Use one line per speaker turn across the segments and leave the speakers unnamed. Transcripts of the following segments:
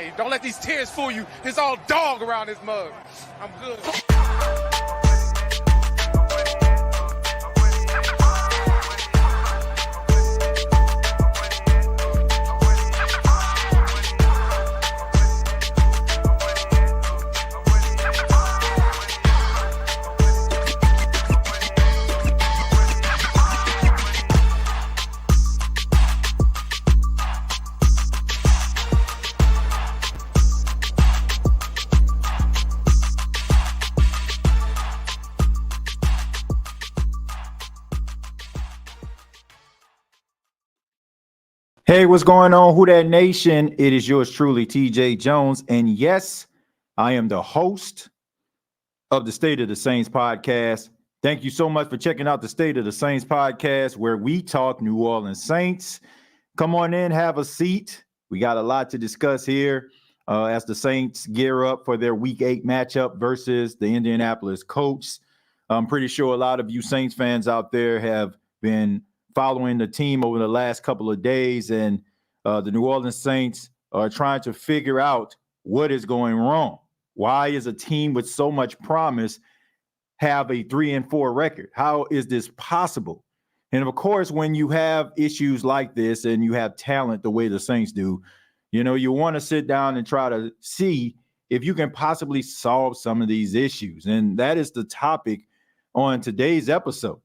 Hey, don't let these tears fool you. There's all dog around this mug. I'm good.
Hey, what's going on, Who Dat Nation? It is yours truly, TJ Jones. And yes, I am the host of the State of the Saints podcast. Thank you so much for checking out the State of the Saints podcast, where we talk New Orleans Saints. Come on in, have a seat. We got a lot to discuss here as the Saints gear up for their Week 8 matchup versus the Indianapolis Colts. I'm pretty sure a lot of you Saints fans out there have been following the team over the last couple of days, and the New Orleans Saints are trying to figure out what is going wrong. Why is a team with so much promise have a 3-4 record? How is this possible? And of course, when you have issues like this and you have talent the way the Saints do, you want to sit down and try to see if you can possibly solve some of these issues. And that is the topic on today's episode.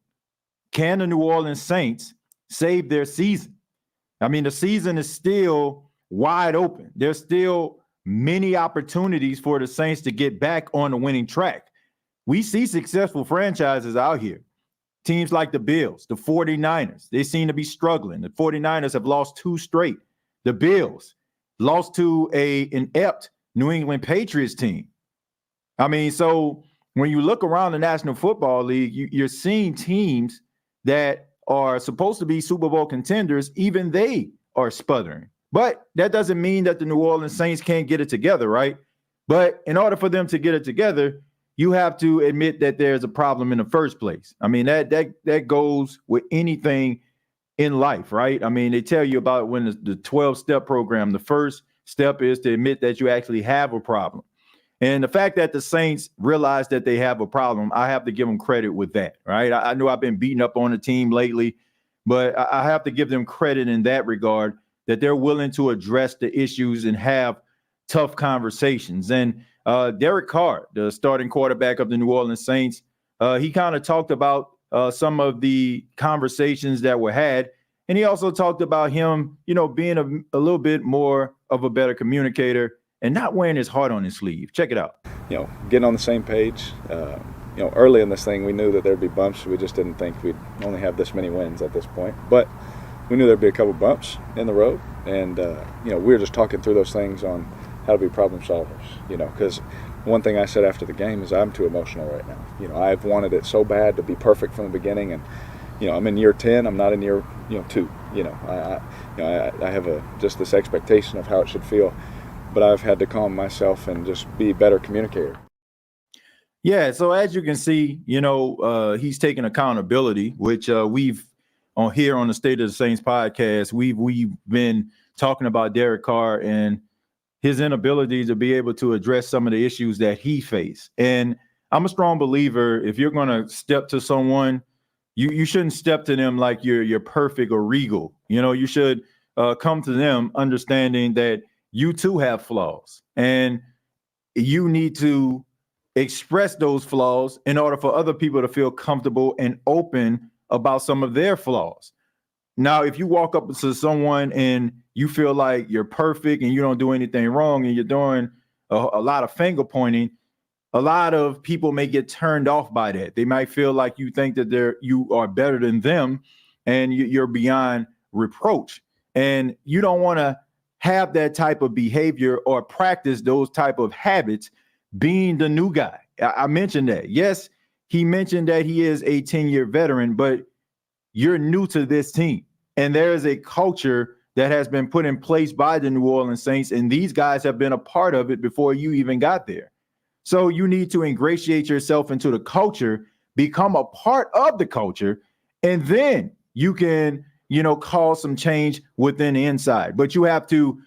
Can the New Orleans Saints save their season? I mean, the season is still wide open. There's still many opportunities for the Saints to get back on the winning track. We see successful franchises out here. Teams like the Bills, the 49ers, they seem to be struggling. The 49ers have lost 2 straight. The Bills lost to an inept New England Patriots team. I mean, so when you look around the National Football League, you're seeing teams that are supposed to be Super Bowl contenders, even they are sputtering. But that doesn't mean that the New Orleans Saints can't get it together, right? But in order for them to get it together, you have to admit that there's a problem in the first place. I mean, that goes with anything in life, right? I mean, they tell you about when the 12-step program, the first step is to admit that you actually have a problem. And the fact that the Saints realize that they have a problem, I have to give them credit with that, right? I know I've been beating up on the team lately, but I have to give them credit in that regard, that they're willing to address the issues and have tough conversations. And Derek Carr, the starting quarterback of the New Orleans Saints, he kind of talked about some of the conversations that were had. And he also talked about him, being a little bit more of a better communicator and not wearing his heart on his sleeve. Check it out.
Getting on the same page. Early in this thing, we knew that there'd be bumps. We just didn't think we'd only have this many wins at this point. But we knew there'd be a couple bumps in the road. And, we were just talking through those things on how to be problem solvers, because one thing I said after the game is I'm too emotional right now. I've wanted it so bad to be perfect from the beginning. And, I'm in year 10. I'm not in year, 2. I have just this expectation of how it should feel. But I've had to calm myself and just be a better communicator.
Yeah, so as you can see, he's taking accountability, which we've on here on the State of the Saints podcast, we've been talking about Derek Carr and his inability to be able to address some of the issues that he faced. And I'm a strong believer, if you're going to step to someone, you shouldn't step to them like you're perfect or regal. You should come to them understanding that you too have flaws, and you need to express those flaws in order for other people to feel comfortable and open about some of their flaws. Now, if you walk up to someone and you feel like you're perfect and you don't do anything wrong and you're doing a lot of finger pointing, a lot of people may get turned off by that. They might feel like you think that you are better than them and you're beyond reproach. And you don't want to have that type of behavior or practice those type of habits being the new guy. I mentioned that. Yes, he mentioned that he is a 10-year veteran, but you're new to this team. And there is a culture that has been put in place by the New Orleans Saints, and these guys have been a part of it before you even got there. So you need to ingratiate yourself into the culture, become a part of the culture, and then you can, cause some change within the inside. But you have to,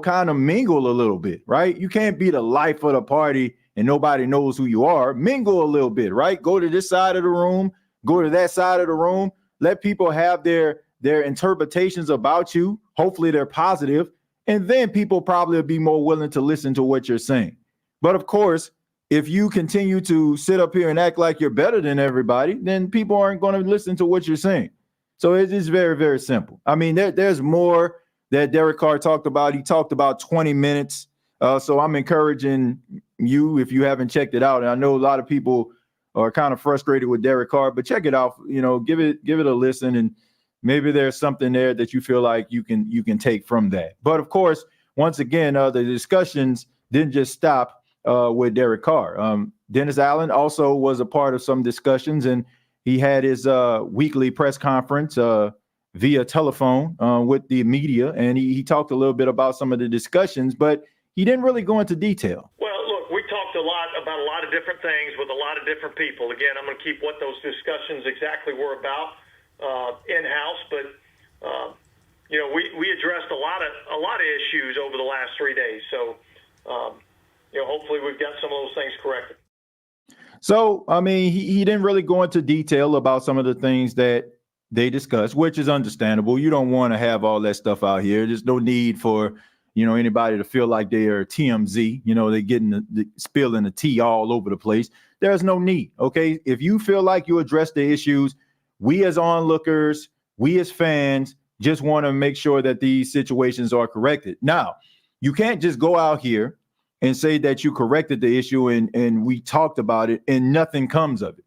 kind of mingle a little bit, right? You can't be the life of the party and nobody knows who you are. Mingle a little bit, right? Go to this side of the room, go to that side of the room. Let people have their interpretations about you. Hopefully they're positive. And then people probably will be more willing to listen to what you're saying. But of course, if you continue to sit up here and act like you're better than everybody, then people aren't going to listen to what you're saying. So it is very, very simple. I mean, there's more that Derek Carr talked about. He talked about 20 minutes. So I'm encouraging you, if you haven't checked it out, and I know a lot of people are kind of frustrated with Derek Carr, but check it out. Give it a listen, and maybe there's something there that you feel like you can take from that. But of course, once again, the discussions didn't just stop with Derek Carr. Dennis Allen also was a part of some discussions, and he had his weekly press conference via telephone with the media, and he talked a little bit about some of the discussions, but he didn't really go into detail.
Well, look, we talked a lot about a lot of different things with a lot of different people. Again, I'm going to keep what those discussions exactly were about in-house, but we addressed a lot of issues over the last 3 days. So, hopefully we've got some of those things corrected.
So, I mean, he didn't really go into detail about some of the things that they discussed, which is understandable. You don't want to have all that stuff out here. There's no need for, anybody to feel like they are TMZ. They're getting the spilling the tea all over the place. There's no need. Okay. If you feel like you address the issues, we as onlookers, we as fans just want to make sure that these situations are corrected. Now, you can't just go out here and say that you corrected the issue and we talked about it and nothing comes of it.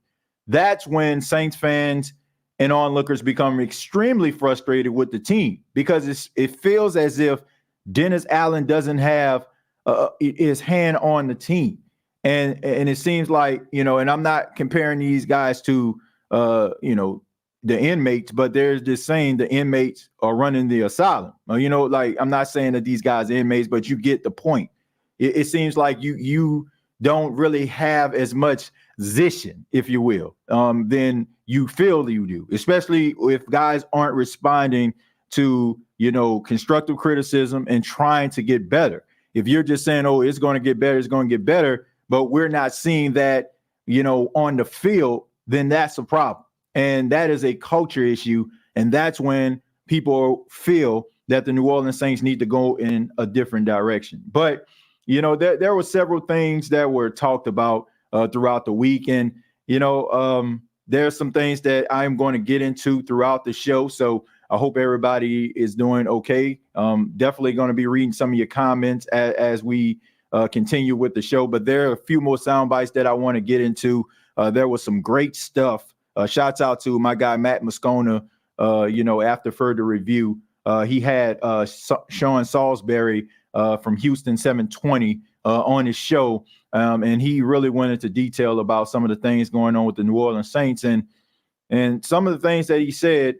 That's when Saints fans and onlookers become extremely frustrated with the team, because it feels as if Dennis Allen doesn't have his hand on the team. And it seems like, and I'm not comparing these guys to, the inmates, but there's this saying the inmates are running the asylum. I'm not saying that these guys are inmates, but you get the point. It seems like you don't really have as much position, if you will, than you feel you do, especially if guys aren't responding to, constructive criticism and trying to get better. If you're just saying, oh, it's going to get better, but we're not seeing that, on the field, then that's a problem. And that is a culture issue. And that's when people feel that the New Orleans Saints need to go in a different direction. But, there were several things that were talked about throughout the week. And, there's some things that I'm going to get into throughout the show. So I hope everybody is doing okay. Definitely going to be reading some of your comments as we continue with the show. But there are a few more sound bites that I want to get into. There was some great stuff. Shouts out to my guy, Matt Moscona. After further review, he had Sean Salisbury from Houston 720 on his show. And he really went into detail about some of the things going on with the New Orleans Saints. And some of the things that he said,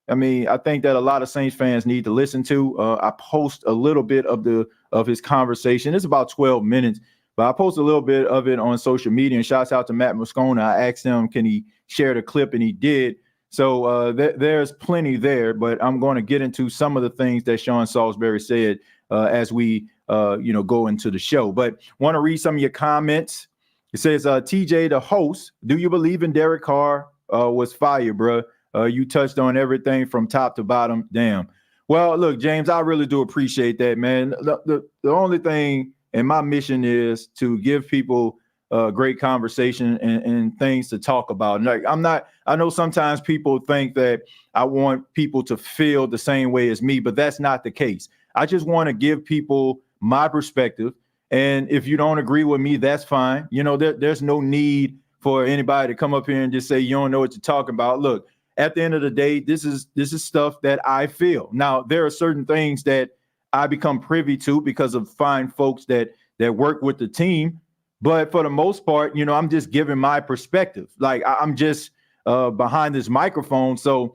I mean, I think that a lot of Saints fans need to listen to. I post a little bit of his conversation. It's about 12 minutes, but I post a little bit of it on social media. And shouts out to Matt Moscona. I asked him, can he share the clip? And he did. So there's plenty there, but I'm going to get into some of the things that Sean Salisbury said as we go into the show. But want to read some of your comments. It says, TJ, the host, do you believe in Derek Carr was fire, bro? You touched on everything from top to bottom. Damn. Well, look, James, I really do appreciate that, man. The only thing, and my mission is to give people great conversation and things to talk about. Like, I know sometimes people think that I want people to feel the same way as me, but that's not the case. I just want to give people my perspective. And if you don't agree with me, that's fine. There's no need for anybody to come up here and just say, you don't know what you're talking about. Look, at the end of the day, this is stuff that I feel. Now, there are certain things that I become privy to because of fine folks that work with the team. But for the most part, I'm just giving my perspective. Like, I'm just behind this microphone. So,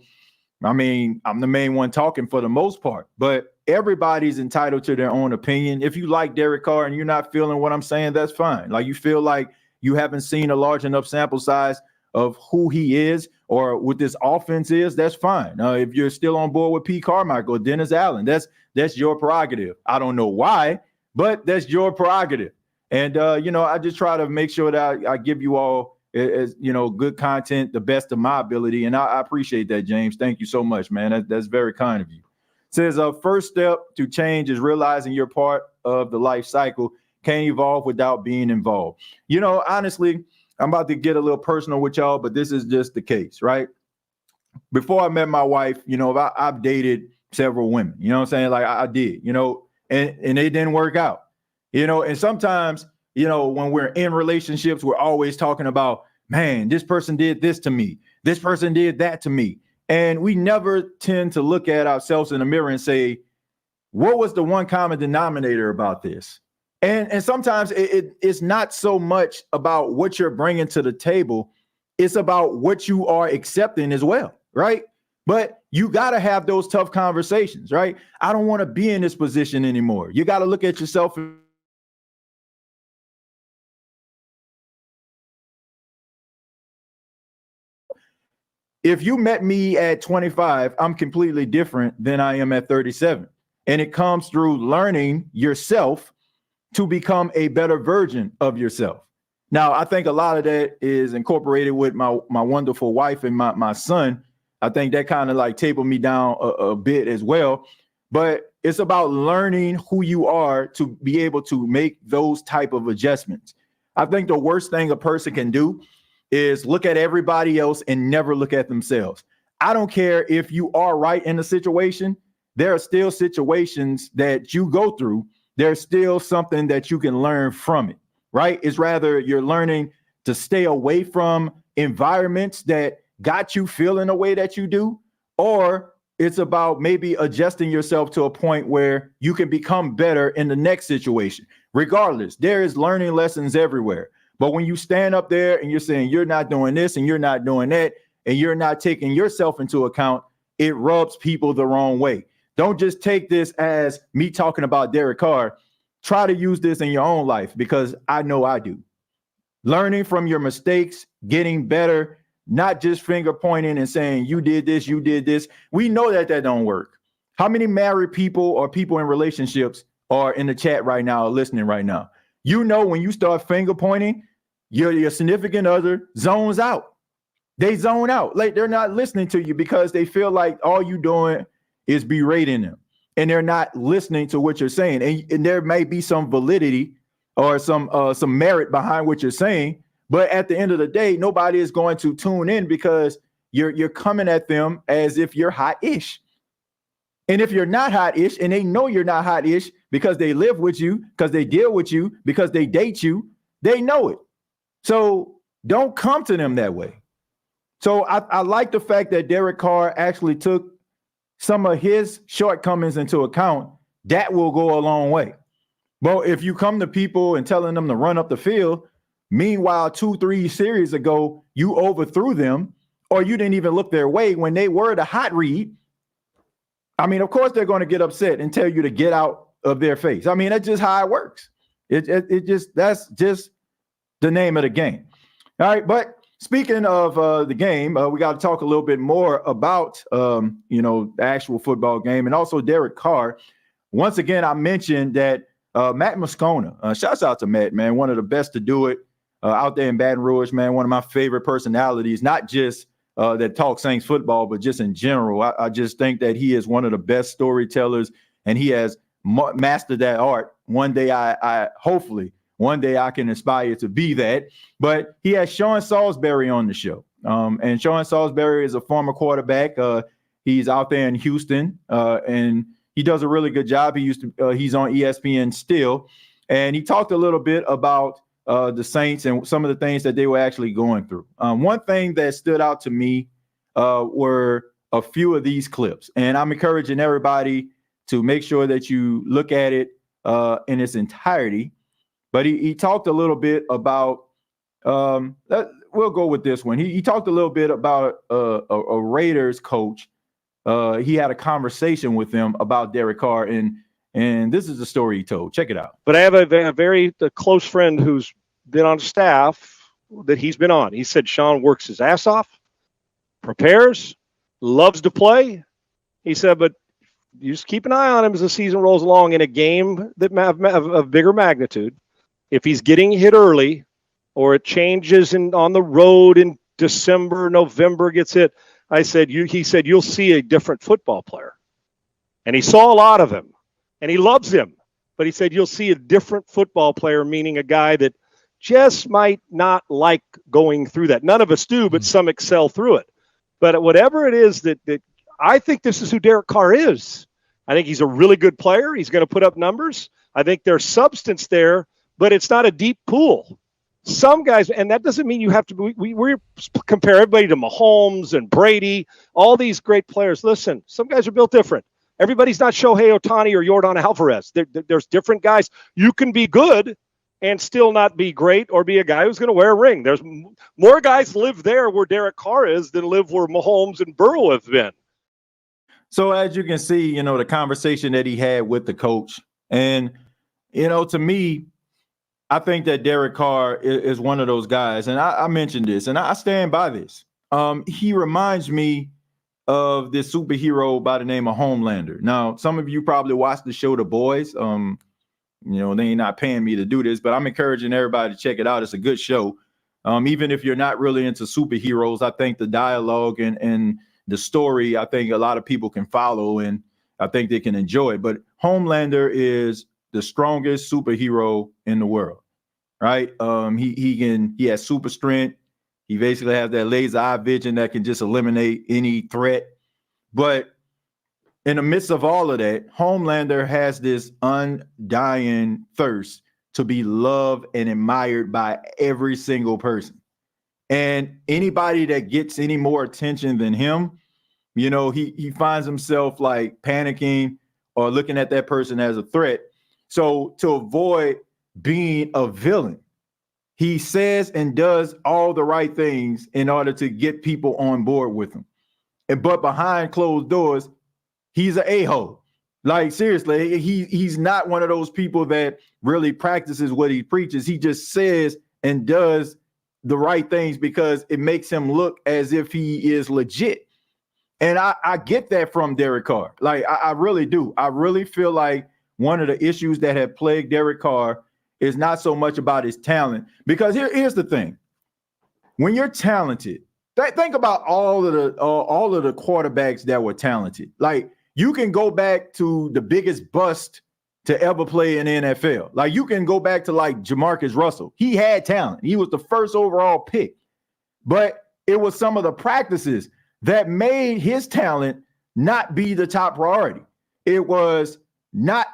I mean, I'm the main one talking for the most part. But everybody's entitled to their own opinion. If you like Derek Carr and you're not feeling what I'm saying, that's fine. Like, you feel like you haven't seen a large enough sample size of who he is or what this offense is, that's fine. If you're still on board with Pete Carmichael or Dennis Allen, that's your prerogative. I don't know why, but that's your prerogative. And, I just try to make sure that I give you all, as good content, the best of my ability. And I appreciate that, James. Thank you so much, man. That's very kind of you. It says, first step to change is realizing you're part of the life cycle. Can't evolve without being involved. Honestly, I'm about to get a little personal with y'all, but this is just the case, right? Before I met my wife, I've dated several women, you know what I'm saying? Like I did, and it didn't work out, and sometimes, when we're in relationships, we're always talking about, man, this person did this to me. This person did that to me. And we never tend to look at ourselves in the mirror and say, what was the one common denominator about this? And sometimes it's not so much about what you're bringing to the table. It's about what you are accepting as well, right? But you got to have those tough conversations, right? I don't want to be in this position anymore. You got to look at yourself. If you met me at 25, I'm completely different than I am at 37. And it comes through learning yourself to become a better version of yourself. Now, I think a lot of that is incorporated with my wonderful wife and my son. I think that kind of like tabled me down a bit as well. But it's about learning who you are to be able to make those type of adjustments. I think the worst thing a person can do is look at everybody else and never look at themselves. I don't care if you are right in the situation. There are still situations that you go through. There's still something that you can learn from it, right? It's rather you're learning to stay away from environments that got you feeling the way that you do, or it's about maybe adjusting yourself to a point where you can become better in the next situation. Regardless, there is learning lessons everywhere. But when you stand up there and you're saying you're not doing this and you're not doing that, and you're not taking yourself into account, it rubs people the wrong way. Don't just take this as me talking about Derek Carr. Try to use this in your own life, because I know I do. Learning from your mistakes, getting better, not just finger pointing and saying you did this, you did this. We know that don't work. How many married people or people in relationships are in the chat right now or listening right now? When you start finger pointing, your significant other zones out. They zone out. Like they're not listening to you because they feel like all you doing is berating them, and they're not listening to what you're saying. And there may be some validity or some merit behind what you're saying, but at the end of the day, nobody is going to tune in because you're coming at them as if you're hot-ish. And if you're not hot-ish, and they know you're not hot-ish because they live with you, because they deal with you, because they date you, they know it. So don't come to them that way. So I like the fact that Derek Carr actually took some of his shortcomings into account. That will go a long way. But if you come to people and telling them to run up the field, meanwhile, 2-3 series ago, you overthrew them, or you didn't even look their way when they were the hot read. I mean, of course, they're going to get upset and tell you to get out of their face. I mean, that's just how it works. That's just the name of the game. All right. But speaking of the game, we got to talk a little bit more about, the actual football game and also Derek Carr. Once again, I mentioned that Matt Moscona, shouts out to Matt, man, one of the best to do it out there in Baton Rouge, man, one of my favorite personalities, not just that talk Saints football, but just in general. I just think that he is one of the best storytellers, and he has mastered that art. One day hopefully I can aspire to be that. But he has Sean Salisbury on the show. And Sean Salisbury is a former quarterback. He's out there in Houston, and he does a really good job. He's on ESPN still. And he talked a little bit about the Saints and some of the things that they were actually going through. One thing that stood out to me were a few of these clips. And I'm encouraging everybody to make sure that you look at it in its entirety. But he talked a little bit about, we'll go with this one. He talked a little bit about a Raiders coach. He had a conversation with them about Derek Carr, and this is the story he told. Check it out.
But I have a very close friend who's been on staff that he's been on. He said Sean works his ass off, prepares, loves to play. He said, but you just keep an eye on him as the season rolls along in a game that of bigger magnitude. If he's getting hit early or it changes on the road in December, November gets hit, he said, you'll see a different football player. And he saw a lot of him, and he loves him. But he said, you'll see a different football player, meaning a guy that just might not like going through that. None of us do, but some excel through it. But whatever it is that I think this is who Derek Carr is. I think he's a really good player. He's going to put up numbers. I think there's substance there, but it's not a deep pool. Some guys, and that doesn't mean you have to, we compare everybody to Mahomes and Brady, all these great players. Listen, some guys are built different. Everybody's not Shohei Ohtani or Yordan Alvarez. There's different guys. You can be good and still not be great or be a guy who's going to wear a ring. There's more guys live there where Derek Carr is than live where Mahomes and Burrow have been.
So as you can see, the conversation that he had with the coach, and, to me, I think that Derek Carr is one of those guys. And I mentioned this, and I stand by this. He reminds me of this superhero by the name of Homelander. Now, some of you probably watched the show The Boys. They ain't not paying me to do this, but I'm encouraging everybody to check it out. It's a good show. Even if you're not really into superheroes, I think the dialogue and the story, I think a lot of people can follow, and I think they can enjoy it. But Homelander is the strongest superhero in the world, right? He has super strength. He basically has that laser eye vision that can just eliminate any threat. But in the midst of all of that, Homelander has this undying thirst to be loved and admired by every single person. And anybody that gets any more attention than him, he finds himself like panicking or looking at that person as a threat. So to avoid being a villain, he says and does all the right things in order to get people on board with him. But behind closed doors, he's an a-hole. Like, seriously, he's not one of those people that really practices what he preaches. He just says and does the right things because it makes him look as if he is legit. And I get that from Derek Carr. Like, I really do. I really feel like one of the issues that have plagued Derek Carr is not so much about his talent. Because here's the thing. When you're talented, think about all of the quarterbacks that were talented. Like, you can go back to the biggest bust to ever play in the NFL. Like, you can go back to like Jamarcus Russell. He had talent. He was the first overall pick. But it was some of the practices that made his talent not be the top priority. It was not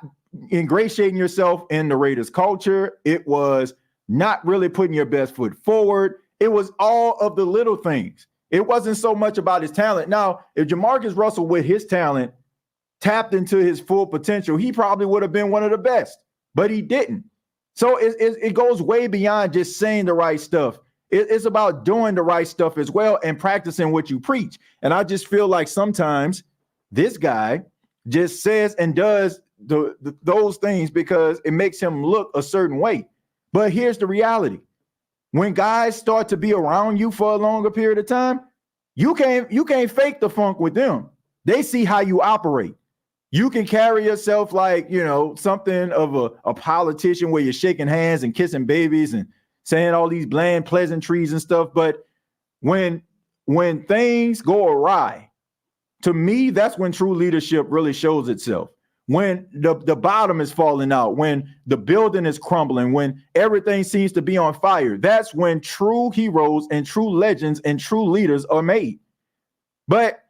ingratiating yourself in the Raiders culture. It was not really putting your best foot forward. It was all of the little things. It wasn't so much about his talent. Now, if Jamarcus Russell with his talent tapped into his full potential, he probably would have been one of the best, but he didn't. So it goes way beyond just saying the right stuff. It's about doing the right stuff as well and practicing what you preach. And I just feel like sometimes this guy just says and does those things because it makes him look a certain way. But here's the reality. When guys start to be around you for a longer period of time, you can't fake the funk with them. They see how you operate. You can carry yourself like, something of a politician where you're shaking hands and kissing babies and saying all these bland pleasantries and stuff. But when things go awry, to me, that's when true leadership really shows itself. When the bottom is falling out, when the building is crumbling, when everything seems to be on fire, that's when true heroes and true legends and true leaders are made. But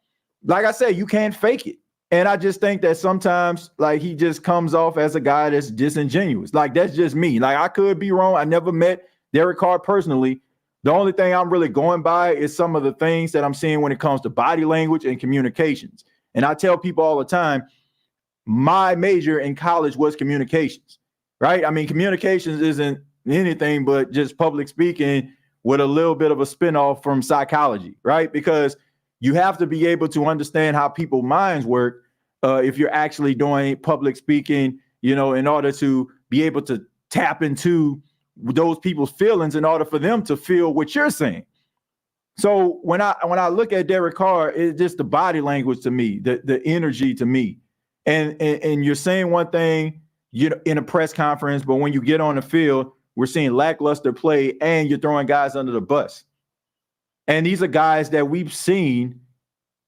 like I said, you can't fake it. And I just think that sometimes, like, he just comes off as a guy that's disingenuous. Like, that's just me. Like, I could be wrong. I never met Derek Carr personally. The only thing I'm really going by is some of the things that I'm seeing when it comes to body language and communications. And I tell people all the time, my major in college was communications, right? I mean, communications isn't anything but just public speaking with a little bit of a spinoff from psychology, right? Because you have to be able to understand how people's minds work if you're actually doing public speaking, in order to be able to tap into those people's feelings in order for them to feel what you're saying. So when I look at Derek Carr, it's just the body language to me, the energy to me. And you're saying one thing, in a press conference, but when you get on the field, we're seeing lackluster play and you're throwing guys under the bus. And these are guys that we've seen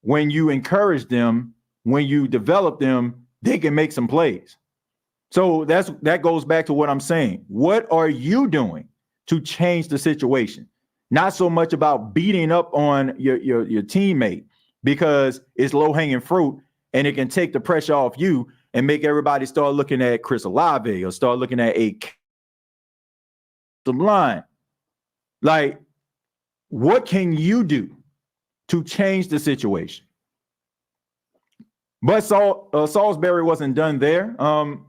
when you encourage them, when you develop them, they can make some plays. So that goes back to what I'm saying. What are you doing to change the situation? Not so much about beating up on your teammate because it's low-hanging fruit and it can take the pressure off you and make everybody start looking at Chris Olave or start looking at the line. Like, what can you do to change the situation? But Salisbury wasn't done there.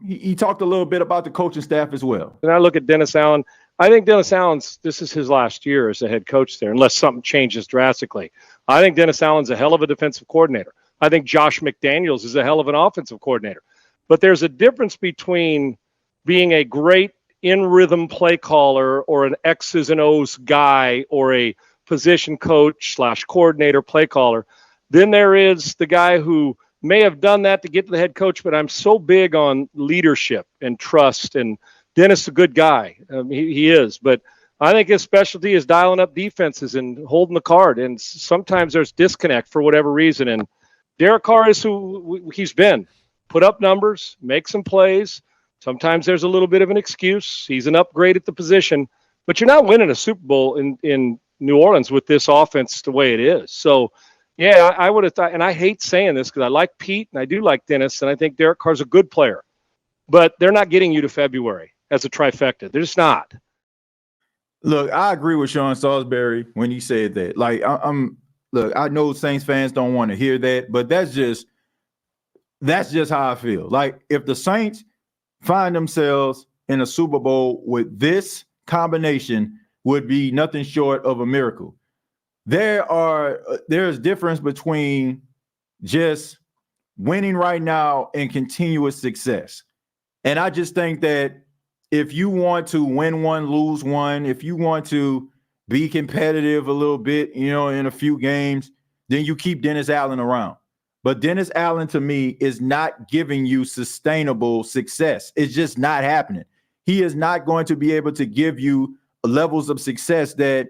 He talked a little bit about the coaching staff as well.
And I look at Dennis Allen. I think Dennis Allen's, this is his last year as a head coach there, unless something changes drastically. I think Dennis Allen's a hell of a defensive coordinator. I think Josh McDaniels is a hell of an offensive coordinator. But there's a difference between being a great in-rhythm play caller or an X's and O's guy or a position coach / coordinator play caller. Then there is the guy who may have done that to get to the head coach, but I'm so big on leadership and trust. And Dennis is a good guy. He is. But I think his specialty is dialing up defenses and holding the card. And sometimes there's disconnect for whatever reason. And Derek Carr is who he's been. Put up numbers, make some plays. Sometimes there's a little bit of an excuse. He's an upgrade at the position. But you're not winning a Super Bowl in New Orleans with this offense the way it is. So, yeah, I would have thought, and I hate saying this because I like Pete and I do like Dennis, and I think Derek Carr's a good player. But they're not getting you to February as a trifecta. They're just not.
Look, I agree with Sean Salisbury when he said that. Like, look, I know Saints fans don't want to hear that, but that's just how I feel. Like, if the Saints find themselves in a Super Bowl with this combination, would be nothing short of a miracle. There's difference between just winning right now and continuous success. And I just think that if you want to win one, lose one, if you want to be competitive a little bit, in a few games, then you keep Dennis Allen around. But Dennis Allen, to me, is not giving you sustainable success. It's just not happening. He is not going to be able to give you levels of success that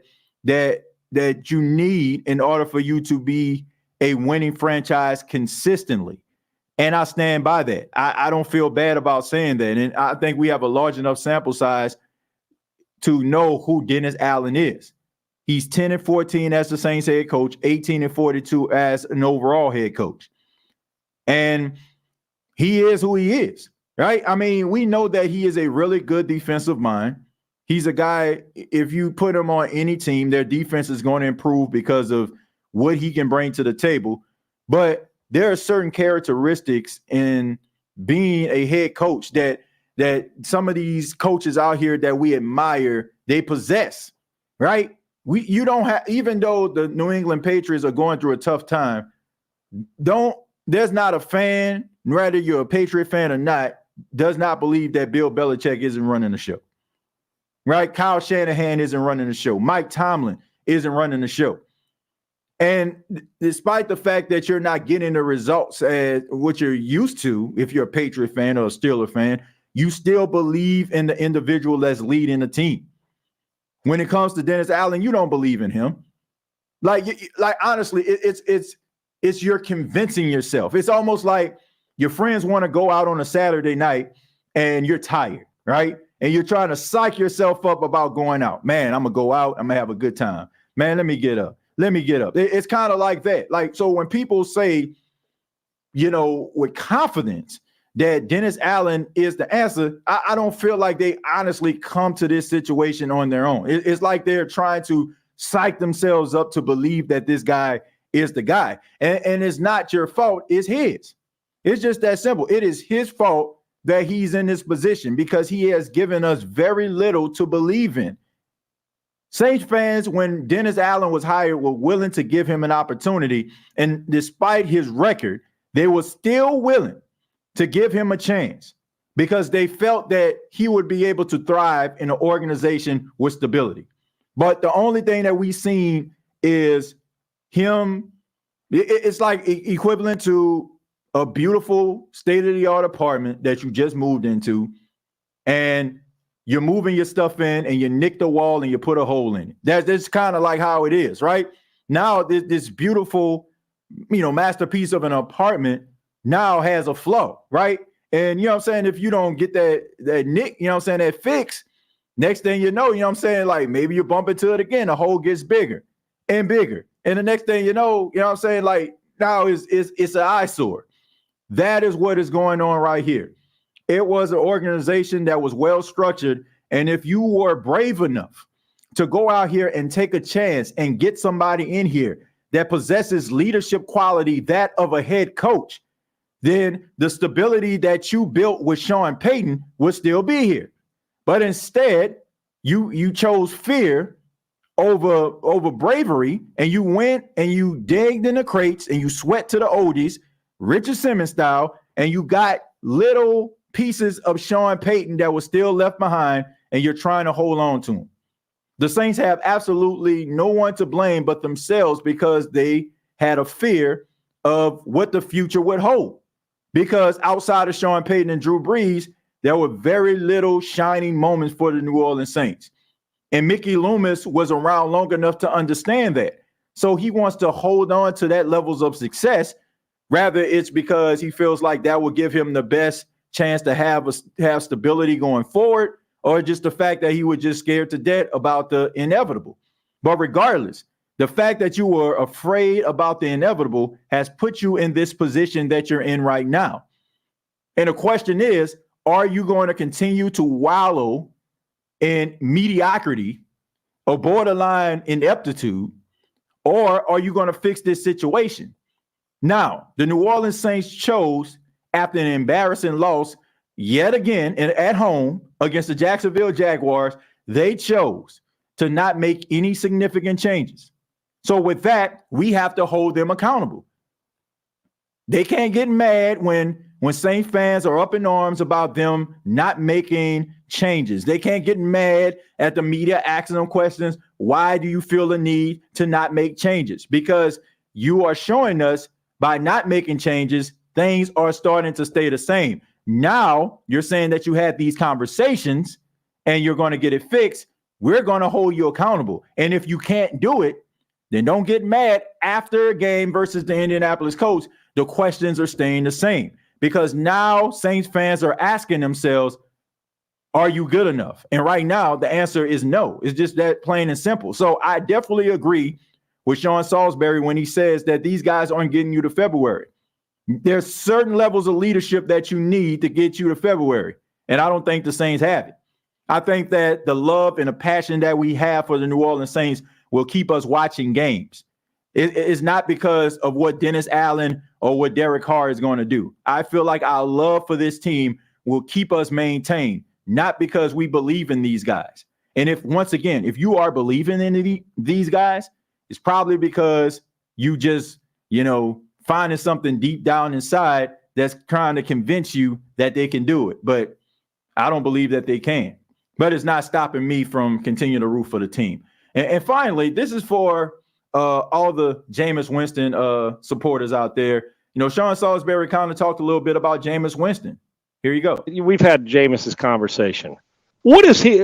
you need in order for you to be a winning franchise consistently. And I stand by that. I don't feel bad about saying that. And I think we have a large enough sample size to know who Dennis Allen is. He's 10-14 as the Saints head coach, 18-42 as an overall head coach. And he is who he is, right? I mean, we know that he is a really good defensive mind. He's a guy, if you put him on any team, their defense is going to improve because of what he can bring to the table. But there are certain characteristics in being a head coach that some of these coaches out here that we admire, they possess, right? You don't have, even though the New England Patriots are going through a tough time, there's not a fan, whether you're a Patriot fan or not, does not believe that Bill Belichick isn't running the show. Right? Kyle Shanahan isn't running the show. Mike Tomlin isn't running the show. And despite the fact that you're not getting the results as what you're used to, if you're a Patriot fan or a Steeler fan, you still believe in the individual that's leading the team. When it comes to Dennis Allen, you don't believe in him. Like honestly, it's you're convincing yourself. It's almost like your friends want to go out on a Saturday night and you're tired, right? And you're trying to psych yourself up about going out. Man, I'm going to go out. I'm going to have a good time. Man, let me get up. It's kind of like that. Like, so when people say, with confidence that Dennis Allen is the answer, I don't feel like they honestly come to this situation on their own. It's like they're trying to psych themselves up to believe that this guy is the guy. And it's not your fault. It's his. It's just that simple. It is his fault that he's in this position because he has given us very little to believe in. Saints fans, when Dennis Allen was hired, were willing to give him an opportunity. And despite his record, they were still willing to give him a chance because they felt that he would be able to thrive in an organization with stability. But the only thing that we've seen is him. It's like equivalent to a beautiful state-of-the-art apartment that you just moved into, and you're moving your stuff in and you nick the wall and you put a hole in it. That's kind of like how it is, right? Now this beautiful, masterpiece of an apartment now has a flaw, right? And you know what I'm saying, if you don't get that nick, that fix, next thing you know, like maybe you bump into it again, the hole gets bigger and bigger. And the next thing like now it's an eyesore. That is what is going on right here. It was an organization that was well structured. And if you were brave enough to go out here and take a chance and get somebody in here that possesses leadership quality, that of a head coach, then the stability that you built with Sean Payton would still be here. But instead, you chose fear over bravery, and you went and you digged in the crates and you sweat to the oldies, Richard Simmons style, and you got little pieces of Sean Payton that was still left behind, and you're trying to hold on to him. The Saints have absolutely no one to blame but themselves because they had a fear of what the future would hold. Because outside of Sean Payton and Drew Brees, there were very little shining moments for the New Orleans Saints. And Mickey Loomis was around long enough to understand that. So he wants to hold on to that levels of success. Rather, it's because he feels like that will give him the best chance to have stability going forward, or just the fact that he was just scared to death about the inevitable. But regardless, the fact that you were afraid about the inevitable has put you in this position that you're in right now. And the question is, are you going to continue to wallow in mediocrity or borderline ineptitude, or are you going to fix this situation? Now, the New Orleans Saints chose, after an embarrassing loss yet again at home against the Jacksonville Jaguars, they chose to not make any significant changes. So with that, we have to hold them accountable. They can't get mad when Saints fans are up in arms about them not making changes. They can't get mad at the media asking them questions. Why do you feel the need to not make changes? Because you are showing us by not making changes, things are starting to stay the same. Now you're saying that you had these conversations and you're going to get it fixed. We're going to hold you accountable. And if you can't do it, then don't get mad after a game versus the Indianapolis Colts. The questions are staying the same because now Saints fans are asking themselves, are you good enough? And right now, the answer is no. It's just that plain and simple. So I definitely agree with Sean Salisbury when he says that these guys aren't getting you to February. There's certain levels of leadership that you need to get you to February. And I don't think the Saints have it. I think that the love and the passion that we have for the New Orleans Saints will keep us watching games. It's not because of what Dennis Allen or what Derek Carr is going to do. I feel like our love for this team will keep us maintained, not because we believe in these guys. And if you are believing in these guys, it's probably because you just, finding something deep down inside that's trying to convince you that they can do it. But I don't believe that they can. But it's not stopping me from continuing to root for the team. And finally, this is for all the Jameis Winston supporters out there. Sean Salisbury kind of talked a little bit about Jameis Winston. Here you go.
We've had Jameis's conversation. What is he?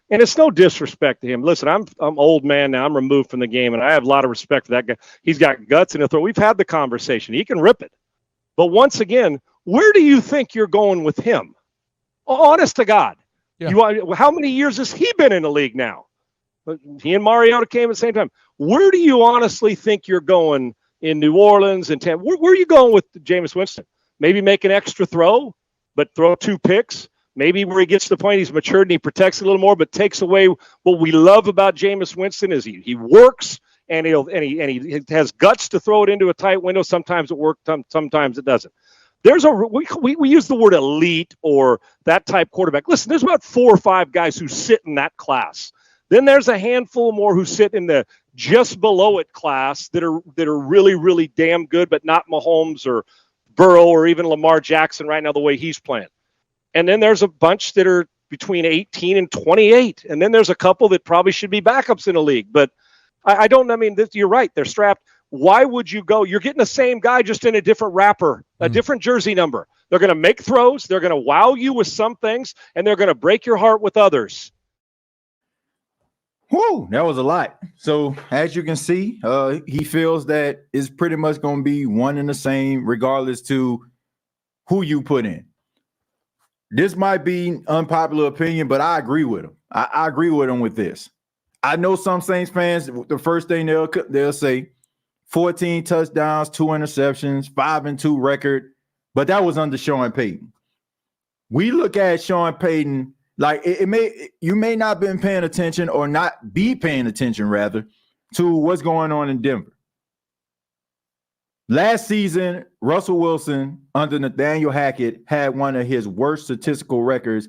And it's no disrespect to him. Listen, I'm old man now. I'm removed from the game, and I have a lot of respect for that guy. He's got guts in the throat. We've had the conversation. He can rip it. But once again, where do you think you're going with him? Honest to God. Yeah. How many years has he been in the league now? He and Mariota came at the same time. Where do you honestly think you're going in New Orleans and Tampa? Where are you going with Jameis Winston? Maybe make an extra throw, but throw 2 picks. Maybe where he gets to the point he's matured and he protects a little more, but takes away what we love about Jameis Winston is he works and he has guts to throw it into a tight window. Sometimes it works, sometimes it doesn't. We use the word elite or that type quarterback. Listen, there's about 4 or 5 guys who sit in that class. Then there's a handful more who sit in the just below it class that are really, really damn good, but not Mahomes or Burrow or even Lamar Jackson right now the way he's playing. And then there's a bunch that are between 18 and 28. And then there's a couple that probably should be backups in the league. But you're right. They're strapped. Why would you go? You're getting the same guy, just in a different wrapper, a different jersey number. They're going to make throws. They're going to wow you with some things, and they're going to break your heart with others.
Whoa, that was a lot. So as you can see, he feels that it's pretty much going to be one and the same, regardless to who you put in. This might be unpopular opinion, but I agree with him. I agree with him with this. I know some Saints fans, the first thing they'll say, 14 touchdowns, 2 interceptions, 5-2 record, but that was under Sean Payton. We look at Sean Payton like you may not been paying attention or not be paying attention rather to what's going on in Denver. Last season, Russell Wilson under Nathaniel Hackett had one of his worst statistical records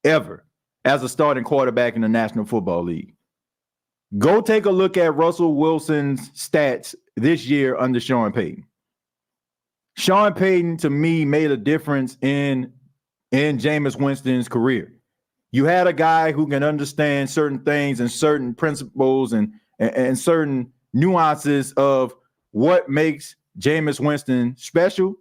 ever as a starting quarterback in the National Football League. Go take a look at Russell Wilson's stats this year under Sean Payton. Sean Payton, to me, made a difference in Jameis Winston's career. You had a guy who can understand certain things and certain principles and certain nuances of what makes Jameis Winston special,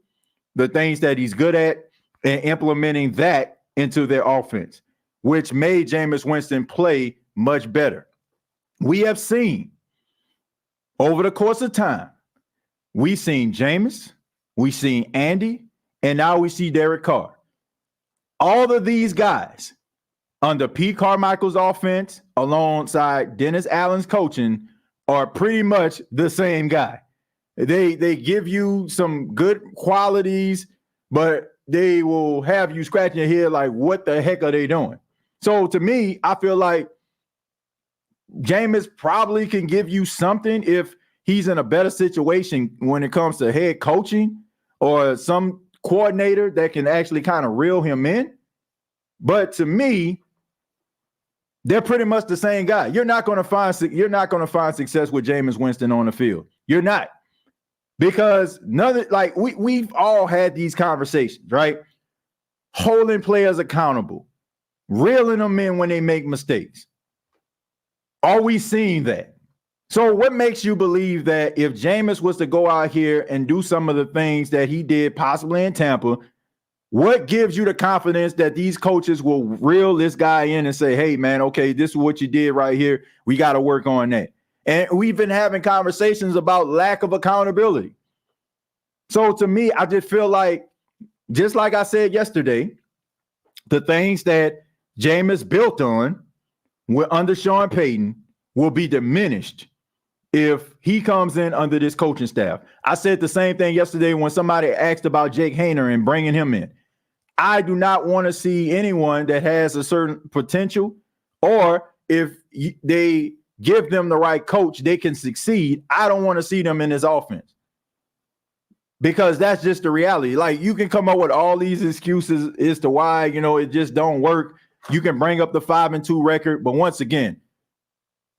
the things that he's good at, and implementing that into their offense, which made Jameis Winston play much better. We have seen over the course of time, we've seen Jameis, we've seen Andy, and now we see Derek Carr. All of these guys under Pete Carmichael's offense, alongside Dennis Allen's coaching, are pretty much the same guy. They give you some good qualities, but they will have you scratching your head like, what the heck are they doing? So to me, I feel like Jameis probably can give you something if he's in a better situation when it comes to head coaching or some coordinator that can actually kind of reel him in. But to me, they're pretty much the same guy. You're not going to find success with Jameis Winston on the field. You're not. Because we've all had these conversations, right? Holding players accountable, reeling them in when they make mistakes. Are we seeing that? So what makes you believe that if Jameis was to go out here and do some of the things that he did possibly in Tampa, what gives you the confidence that these coaches will reel this guy in and say, hey, man, okay, this is what you did right here. We got to work on that. And we've been having conversations about lack of accountability. So to me, I just feel like, just like I said yesterday, the things that Jameis built on under Sean Payton will be diminished if he comes in under this coaching staff. I said the same thing yesterday when somebody asked about Jake Haener and bringing him in. I do not want to see anyone that has a certain potential, or if they give them the right coach, they can succeed. I don't want to see them in this offense, because that's just the reality. Like, you can come up with all these excuses as to why, it just don't work. You can bring up the 5-2 record, but once again,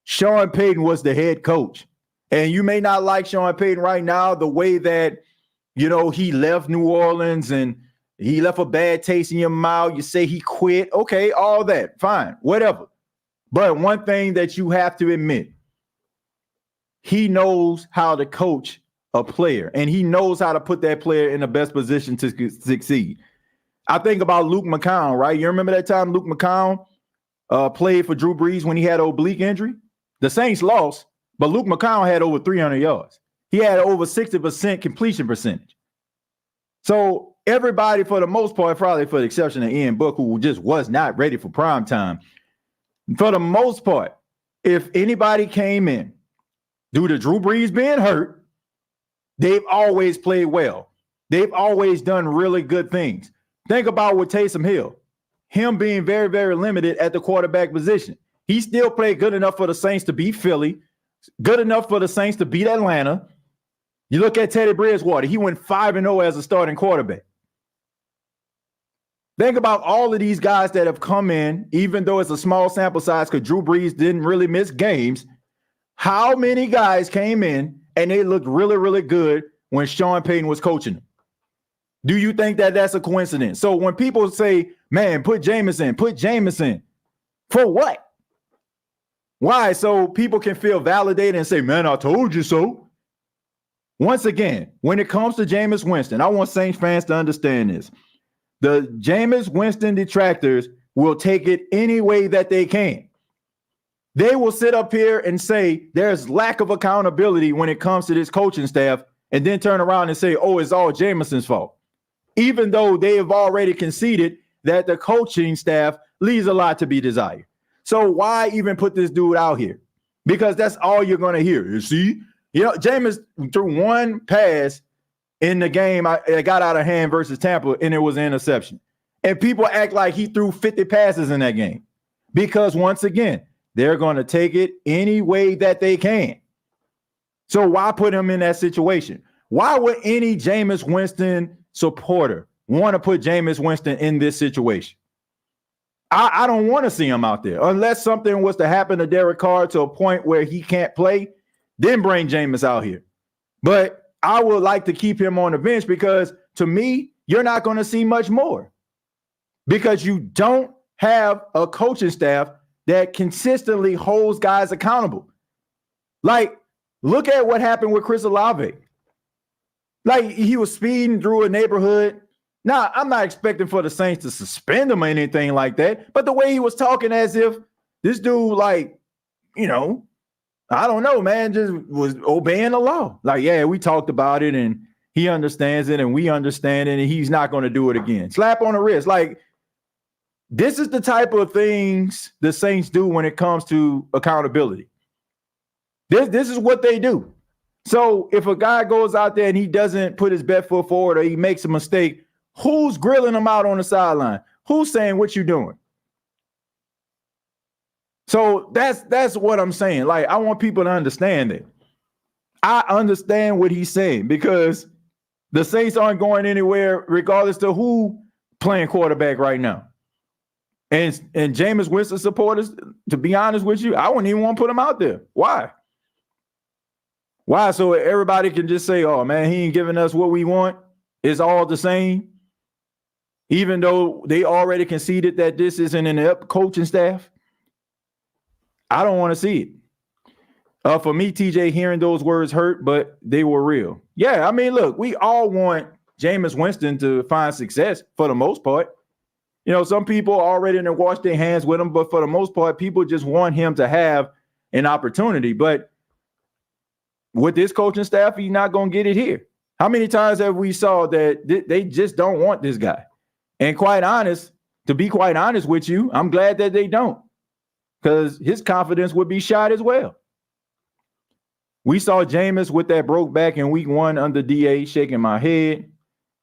Sean Payton was the head coach. And you may not like Sean Payton right now, the way that, he left New Orleans and he left a bad taste in your mouth. You say he quit. Okay, all that. Fine, whatever. But one thing that you have to admit, he knows how to coach a player, and he knows how to put that player in the best position to succeed. I think about Luke McCown, right? You remember that time Luke McCown played for Drew Brees when he had an oblique injury? The Saints lost, but Luke McCown had over 300 yards. He had over 60% completion percentage. So everybody, for the most part, probably for the exception of Ian Book, who just was not ready for prime time, for the most part, if anybody came in due to Drew Brees being hurt, they've always played well. They've always done really good things. Think about with Taysom Hill, him being very, very limited at the quarterback position. He still played good enough for the Saints to beat Philly, good enough for the Saints to beat Atlanta. You look at Teddy Bridgewater, he went 5-0 as a starting quarterback. Think about all of these guys that have come in, even though it's a small sample size because Drew Brees didn't really miss games. How many guys came in and they looked really, really good when Sean Payton was coaching them? Do you think that that's a coincidence? So when people say, man, put Jameis in, for what? Why? So people can feel validated and say, man, I told you so. Once again, when it comes to Jameis Winston, I want Saints fans to understand this. The Jameis Winston detractors will take it any way that they can. They will sit up here and say there's lack of accountability when it comes to this coaching staff, and then turn around and say, oh, it's all Jameson's fault. Even though they have already conceded that the coaching staff leaves a lot to be desired. So why even put this dude out here? Because that's all you're going to hear. You see, Jameis threw one pass in the game. It got out of hand versus Tampa, and it was an interception. And people act like he threw 50 passes in that game. Because once again, they're going to take it any way that they can. So why put him in that situation? Why would any Jameis Winston supporter want to put Jameis Winston in this situation? I don't want to see him out there unless something was to happen to Derek Carr to a point where he can't play, then bring Jameis out here. But I would like to keep him on the bench because to me, you're not going to see much more because you don't have a coaching staff that consistently holds guys accountable. Like, look at what happened with Chris Olave. Like, he was speeding through a neighborhood. Now, I'm not expecting for the Saints to suspend him or anything like that, but the way he was talking as if this dude, like, I don't know, man, just was obeying the law. Like, yeah, we talked about it and he understands it and we understand it and he's not going to do it again. Slap on the wrist. Like, this is the type of things the Saints do when it comes to accountability. This is what they do. So if a guy goes out there and he doesn't put his best foot forward or he makes a mistake, who's grilling him out on the sideline? Who's saying what you doing? So that's what I'm saying. Like, I want people to understand it. I understand what he's saying because the Saints aren't going anywhere regardless to who playing quarterback right now. And Jameis Winston supporters, to be honest with you, I wouldn't even want to put him out there. Why? Why? So everybody can just say, oh, man, he ain't giving us what we want. It's all the same. Even though they already conceded that this isn't an coaching staff. I don't want to see it. For me, TJ, hearing those words hurt, but they were real. Yeah, I mean, look, we all want Jameis Winston to find success for the most part. Some people already wash their hands with him, but for the most part, people just want him to have an opportunity. But with this coaching staff, he's not going to get it here. How many times have we saw that they just don't want this guy? And to be quite honest with you, I'm glad that they don't because his confidence would be shot as well. We saw Jameis with that broke back in week 1 under DA, shaking my head,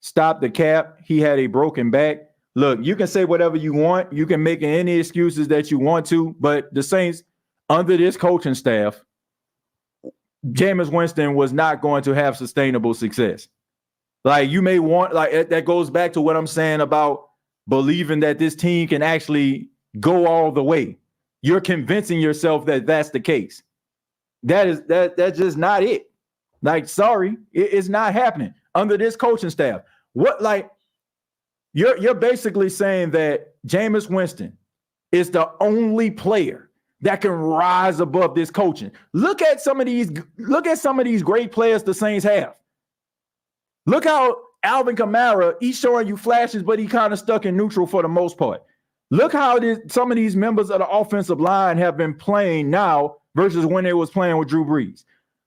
stopped the cap. He had a broken back. Look, you can say whatever you want. You can make any excuses that you want to, but the Saints, under this coaching staff, Jameis Winston was not going to have sustainable success. Like, you may want, like, that goes back to what I'm saying about believing that this team can actually go all the way. You're convincing yourself that that's the case. That's just not it. Like, sorry, it's not happening under this coaching staff. What, like, you're basically saying that Jameis Winston is the only player that can rise above this coaching. Look at some of these great players the Saints have. Look how Alvin Kamara, he's showing you flashes, but he kind of stuck in neutral for the most part. Look how some of these members of the offensive line have been playing now versus when they was playing with Drew Brees.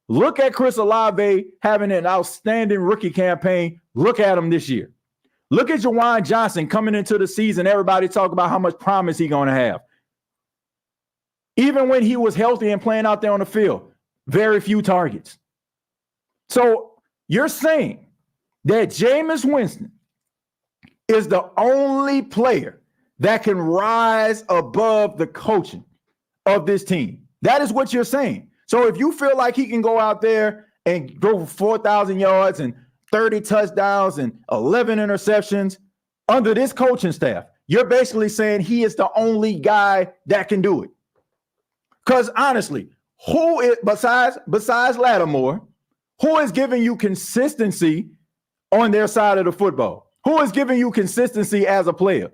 Look at Chris Olave having an outstanding rookie campaign. Look at him this year. Look at Juwan Johnson coming into the season. Everybody talk about how much promise he's going to have. Even when he was healthy and playing out there on the field, very few targets. So you're saying that Jameis Winston is the only player that can rise above the coaching of this team. That is what you're saying. So if you feel like he can go out there and throw 4,000 yards and 30 touchdowns and 11 interceptions under this coaching staff, you're basically saying he is the only guy that can do it. Because honestly, who is besides Lattimore, who is giving you consistency on their side of the football? Who is giving you consistency as a player?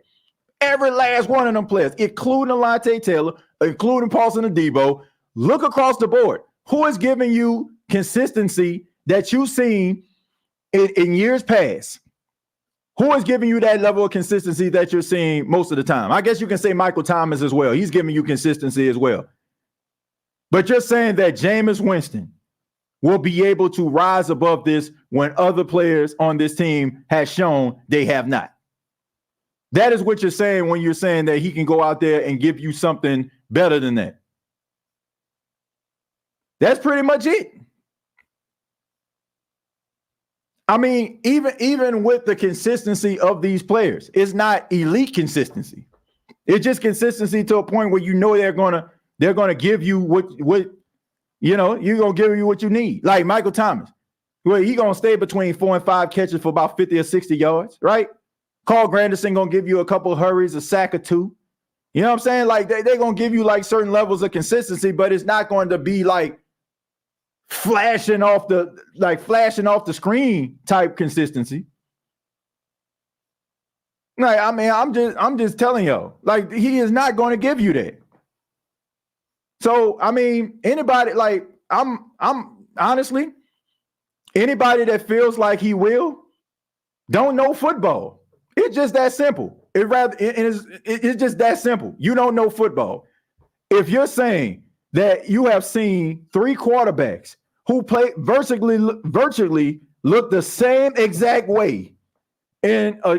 Every last one of them players, including Alontae Taylor, including Paulson Adebo. Look across the board. Who is giving you consistency that you've seen in years past? Who is giving you that level of consistency that you're seeing most of the time? I guess you can say Michael Thomas as well. He's giving you consistency as well. But you're saying that Jameis Winston will be able to rise above this when other players on this team have shown they have not. That is what you're saying when you're saying that he can go out there and give you something better than that. That's pretty much it. I mean, even with the consistency of these players, it's not elite consistency. It's just consistency to a point where you know they're gonna give you what you know, you're gonna give you what you need. Like Michael Thomas, well, he's gonna stay between 4 and 5 catches for about 50 or 60 yards, right? Carl Granderson gonna give you a couple of hurries, a sack or two. You know what I'm saying? Like they're gonna give you like certain levels of consistency, but it's not going to be like flashing off the screen type consistency. Like, I mean, I'm just telling y'all, like, he is not going to give you that. So, I mean, anybody, like, I'm honestly, anybody that feels like he will don't know football. It's just that simple. It's just that simple. You don't know football. If you're saying that you have seen 3 quarterbacks who play virtually look the same exact way in a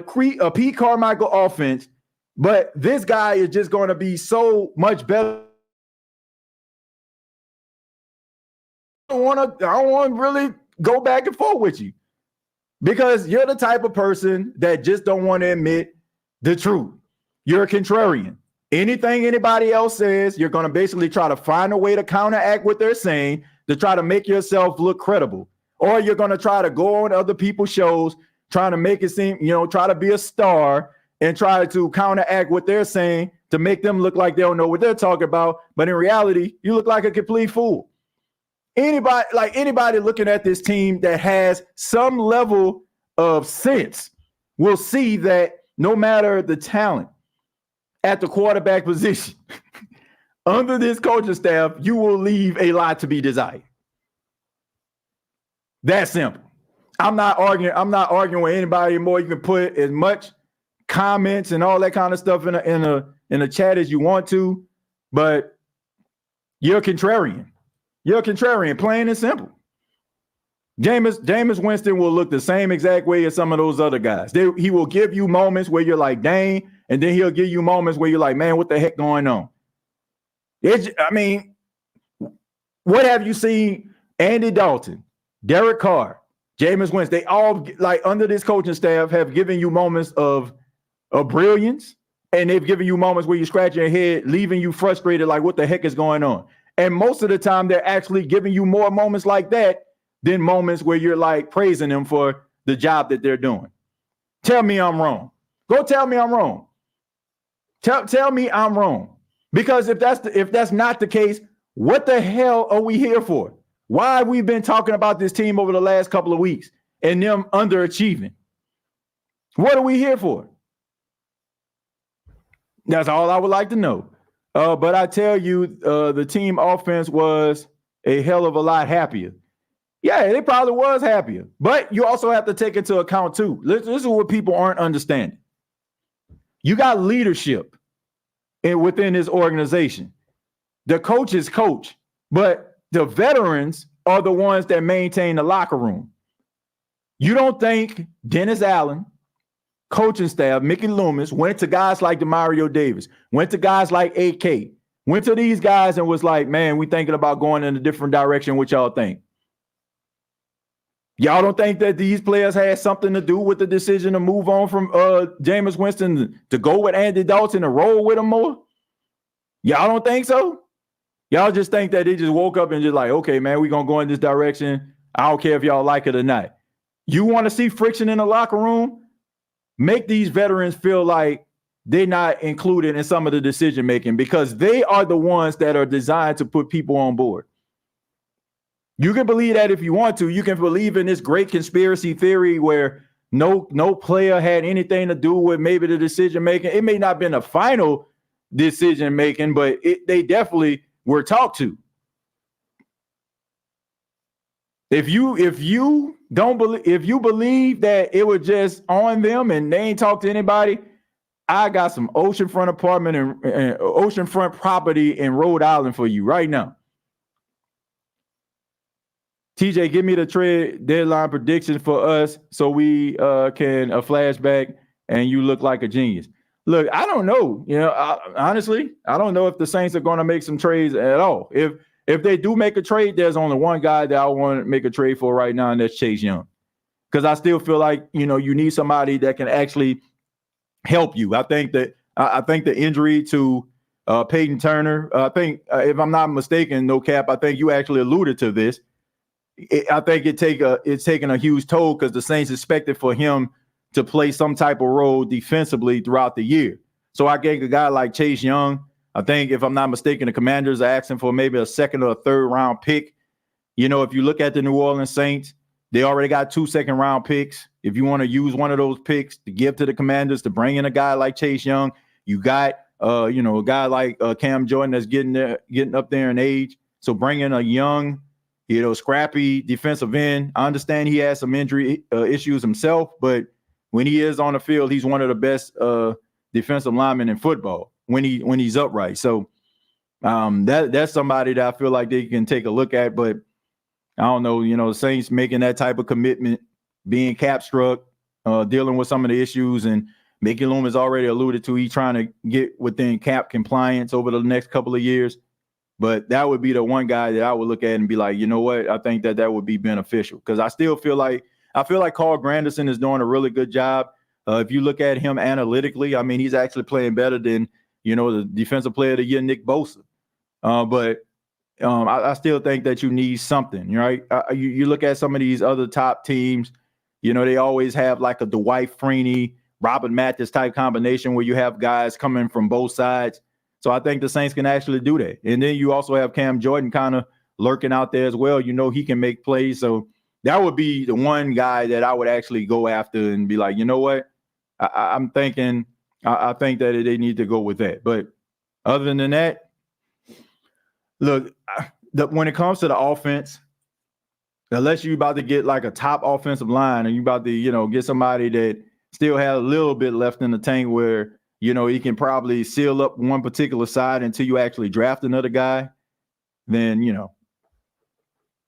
Pete Carmichael offense, but this guy is just going to be so much better. I don't want to really go back and forth with you because you're the type of person that just don't want to admit the truth. You're a contrarian. Anything anybody else says, you're going to basically try to find a way to counteract what they're saying to try to make yourself look credible. Or you're going to try to go on other people's shows, trying to make it seem, try to be a star and try to counteract what they're saying to make them look like they don't know what they're talking about. But in reality, you look like a complete fool. Anybody looking at this team that has some level of sense will see that no matter the talent at the quarterback position, under this coaching staff, you will leave a lot to be desired. That's simple. I'm not arguing with anybody anymore. You can put as much comments and all that kind of stuff in a chat as you want to, but you're a contrarian. You're a contrarian, plain and simple. Jameis Winston will look the same exact way as some of those other guys. He will give you moments where you're like, dang, and then he'll give you moments where you're like, man, what the heck going on? What have you seen? Andy Dalton, Derek Carr, Jameis Winston, they all, like, under this coaching staff have given you moments of brilliance, and they've given you moments where you scratch your head, leaving you frustrated, like, what the heck is going on? And most of the time, they're actually giving you more moments like that than moments where you're, like, praising them for the job that they're doing. Tell me I'm wrong. Go tell me I'm wrong. Tell me I'm wrong. Because if that's not the case, what the hell are we here for? Why have we been talking about this team over the last couple of weeks and them underachieving? What are we here for? That's all I would like to know. But I tell you, the team offense was a hell of a lot happier. Yeah, they probably was happier. But you also have to take into account, too. This is what people aren't understanding. You got leadership within this organization. The coaches coach, but the veterans are the ones that maintain the locker room. You don't think Dennis Allen, coaching staff, Mickey Loomis, went to guys like DeMario Davis, went to guys like AK, went to these guys and was like, man, we thinking about going in a different direction. What y'all think? Y'all don't think that these players had something to do with the decision to move on from Jameis Winston to go with Andy Dalton and roll with him more? Y'all don't think so? Y'all just think that they just woke up and just like, okay, man, we're going to go in this direction. I don't care if y'all like it or not. You want to see friction in the locker room? Make these veterans feel like they're not included in some of the decision making because they are the ones that are designed to put people on board. You can believe that if you want to. You can believe in this great conspiracy theory where No player had anything to do with maybe the decision making. It may not have been the final decision making, but they definitely were talked to. If you believe that it was just on them and they ain't talked to anybody, I got some oceanfront apartment and oceanfront property in Rhode Island for you right now. TJ, give me the trade deadline predictions for us so we can a flashback and you look like a genius. Look, I don't know. Honestly, I don't know if the Saints are going to make some trades at all. If they do make a trade, there's only one guy that I want to make a trade for right now, and that's Chase Young. Because I still feel like, you need somebody that can actually help you. I think the injury to Peyton Turner, if I'm not mistaken, no cap, I think you actually alluded to this. I think it's taken a huge toll because the Saints expected for him to play some type of role defensively throughout the year. So I think a guy like Chase Young, I think if I'm not mistaken, the Commanders are asking for maybe a second or a third round pick. If you look at the New Orleans Saints, they already got 2 second round picks. If you want to use one of those picks to give to the Commanders to bring in a guy like Chase Young, you got a guy like Cam Jordan that's getting up there in age. So bring in a young, scrappy defensive end. I understand he has some injury issues himself, but when he is on the field, he's one of the best defensive linemen in football when he's upright. So that's somebody that I feel like they can take a look at. But I don't know, the Saints making that type of commitment, being cap struck, dealing with some of the issues, and Mickey Loomis already alluded to he's trying to get within cap compliance over the next couple of years. But that would be the one guy that I would look at and be like, you know what? I think that would be beneficial because I still feel like Carl Granderson is doing a really good job. If you look at him analytically, I mean, he's actually playing better than, the defensive player of the year, Nick Bosa. But I still think that you need something, right? You look at some of these other top teams, they always have like a Dwight Freeney, Robert Mathis type combination where you have guys coming from both sides. So I think the Saints can actually do that. And then you also have Cam Jordan kind of lurking out there as well. He can make plays. So that would be the one guy that I would actually go after and be like, you know what? I think that they need to go with that. But other than that, look, when it comes to the offense, unless you're about to get like a top offensive line and you're about to, get somebody that still has a little bit left in the tank where, he can probably seal up one particular side until you actually draft another guy, then,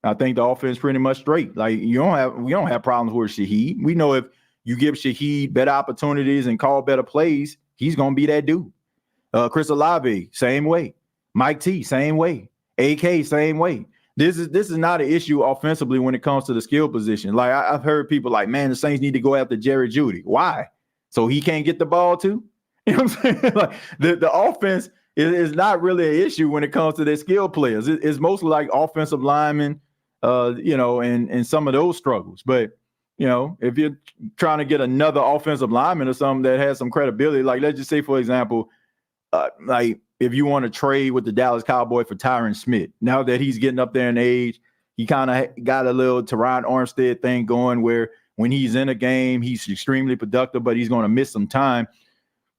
I think the offense pretty much straight. Like we don't have problems with Shaheed. We know if you give Shaheed better opportunities and call better plays, he's going to be that dude. Chris Olave, same way. Mike T, same way. AK, same way. This is not an issue offensively when it comes to the skill position. Like I've heard people like, man, the Saints need to go after Jerry Jeudy. Why? So he can't get the ball too? You know what I'm saying? Like the offense is not really an issue when it comes to their skill players. It's mostly like offensive linemen, and some of those struggles. But, if you're trying to get another offensive lineman or something that has some credibility, like let's just say, for example, like if you want to trade with the Dallas Cowboys for Tyron Smith, now that he's getting up there in age, he kind of got a little Teron Armstead thing going where when he's in a game, he's extremely productive, but he's going to miss some time.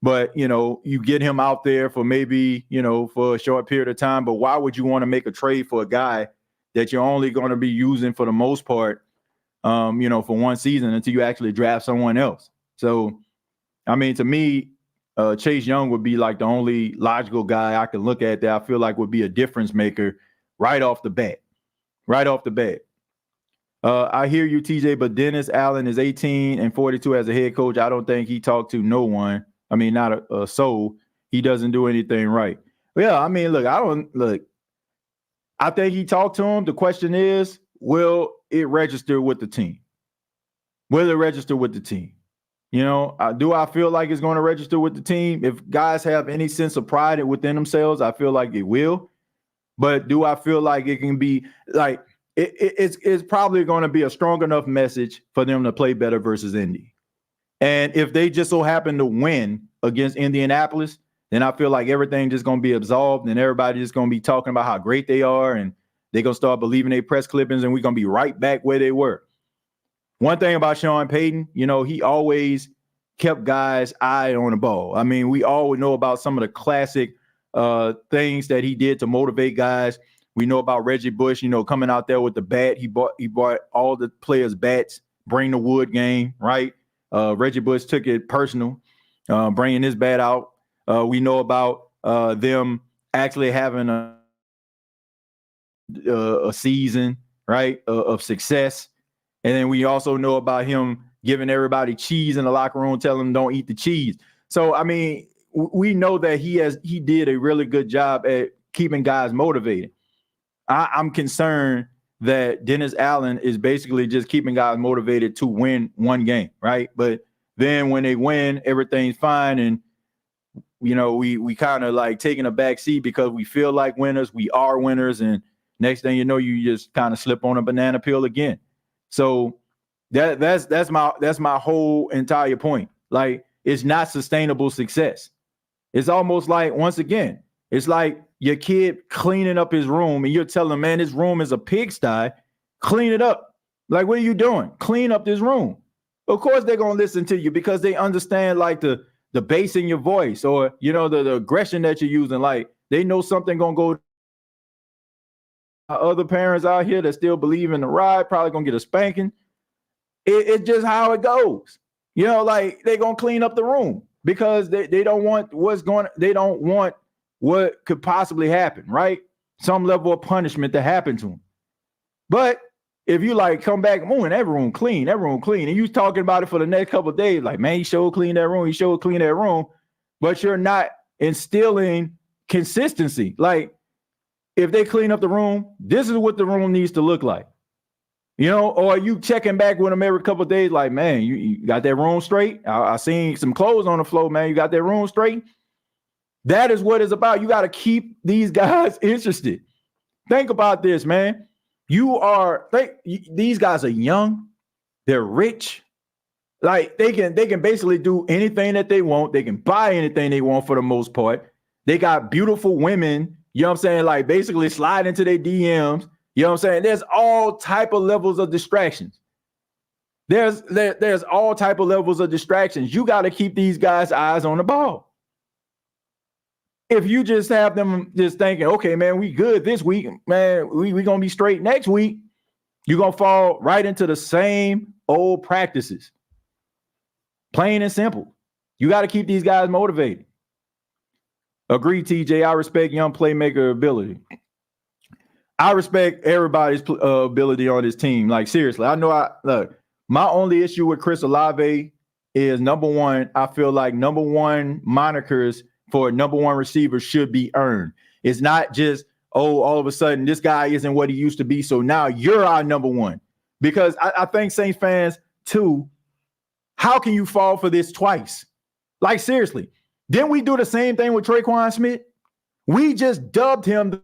But, you get him out there for maybe, for a short period of time. But why would you want to make a trade for a guy that you're only going to be using for the most part, for one season until you actually draft someone else? So, I mean, to me, Chase Young would be like the only logical guy I can look at that I feel like would be a difference maker right off the bat. I hear you, TJ, but Dennis Allen is 18 and 42 as a head coach. I don't think he talked to no one. I mean, not a soul. He doesn't do anything right. Yeah, I mean, I think he talked to him. The question is, will it register with the team? Will it register with the team? Do I feel like it's going to register with the team? If guys have any sense of pride within themselves, I feel like it will. But do I feel like it can be like it's probably going to be a strong enough message for them to play better versus Indy? And if they just so happen to win against Indianapolis, then I feel like everything just going to be absolved and everybody just going to be talking about how great they are and they're going to start believing their press clippings and we're going to be right back where they were. one thing about Sean Payton, he always kept guys' eye on the ball. I mean, we all know about some of the classic things that he did to motivate guys. We know about Reggie Bush, coming out there with the bat. He bought all the players' bats, bring the wood game, right? Reggie Bush took it personal, bringing his bat out. We know about them actually having a season, right, of success. And then we also know about him giving everybody cheese in the locker room, telling them don't eat the cheese. So, I mean, we know that he did a really good job at keeping guys motivated. I'm concerned that Dennis Allen is basically just keeping guys motivated to win one game, right? But then when they win, everything's fine. And, we kind of like taking a back seat because we feel like winners. We are winners. And next thing you know, you just kind of slip on a banana peel again. So that's my whole entire point. Like, it's not sustainable success. It's almost like, once again, it's like your kid cleaning up his room and you're telling him, man, this room is a pigsty. Clean it up. Like, what are you doing? Clean up this room. Of course they're going to listen to you because they understand like the bass in your voice or, the aggression that you're using. Like, they know something going to go. Other parents out here that still believe in the ride probably going to get a spanking. It's just how it goes. Like, they're going to clean up the room because they don't want they don't want what could possibly happen, right? Some level of punishment to happen to them. But if you like come back, everyone clean, and you talking about it for the next couple of days, like, man, he showed clean that room, but you're not instilling consistency. Like, if they clean up the room, this is what the room needs to look like. Or are you checking back with them every couple of days, like, man, you got that room straight? I seen some clothes on the floor, man. You got that room straight? That is what it's about. You got to keep these guys interested. Think about this, man. These guys are young. They're rich. Like, they can basically do anything that they want. They can buy anything they want for the most part. They got beautiful women, like basically slide into their DMs. There's all type of levels of distractions. There's all type of levels of distractions. You got to keep these guys' eyes on the ball. If you just have them just thinking, okay, man, we good this week, man, we going to be straight next week, you're going to fall right into the same old practices. Plain and simple. You got to keep these guys motivated. Agree, TJ. I respect young playmaker ability. I respect everybody's ability on this team. Like, seriously, I know my only issue with Chris Olave is, number one, I feel like number one monikers for a number one receiver should be earned. It's not just, all of a sudden this guy isn't what he used to be, so now you're our number one. Because I think Saints fans, too, how can you fall for this twice? Like, seriously, didn't we do the same thing with Traquan Smith? We just dubbed him,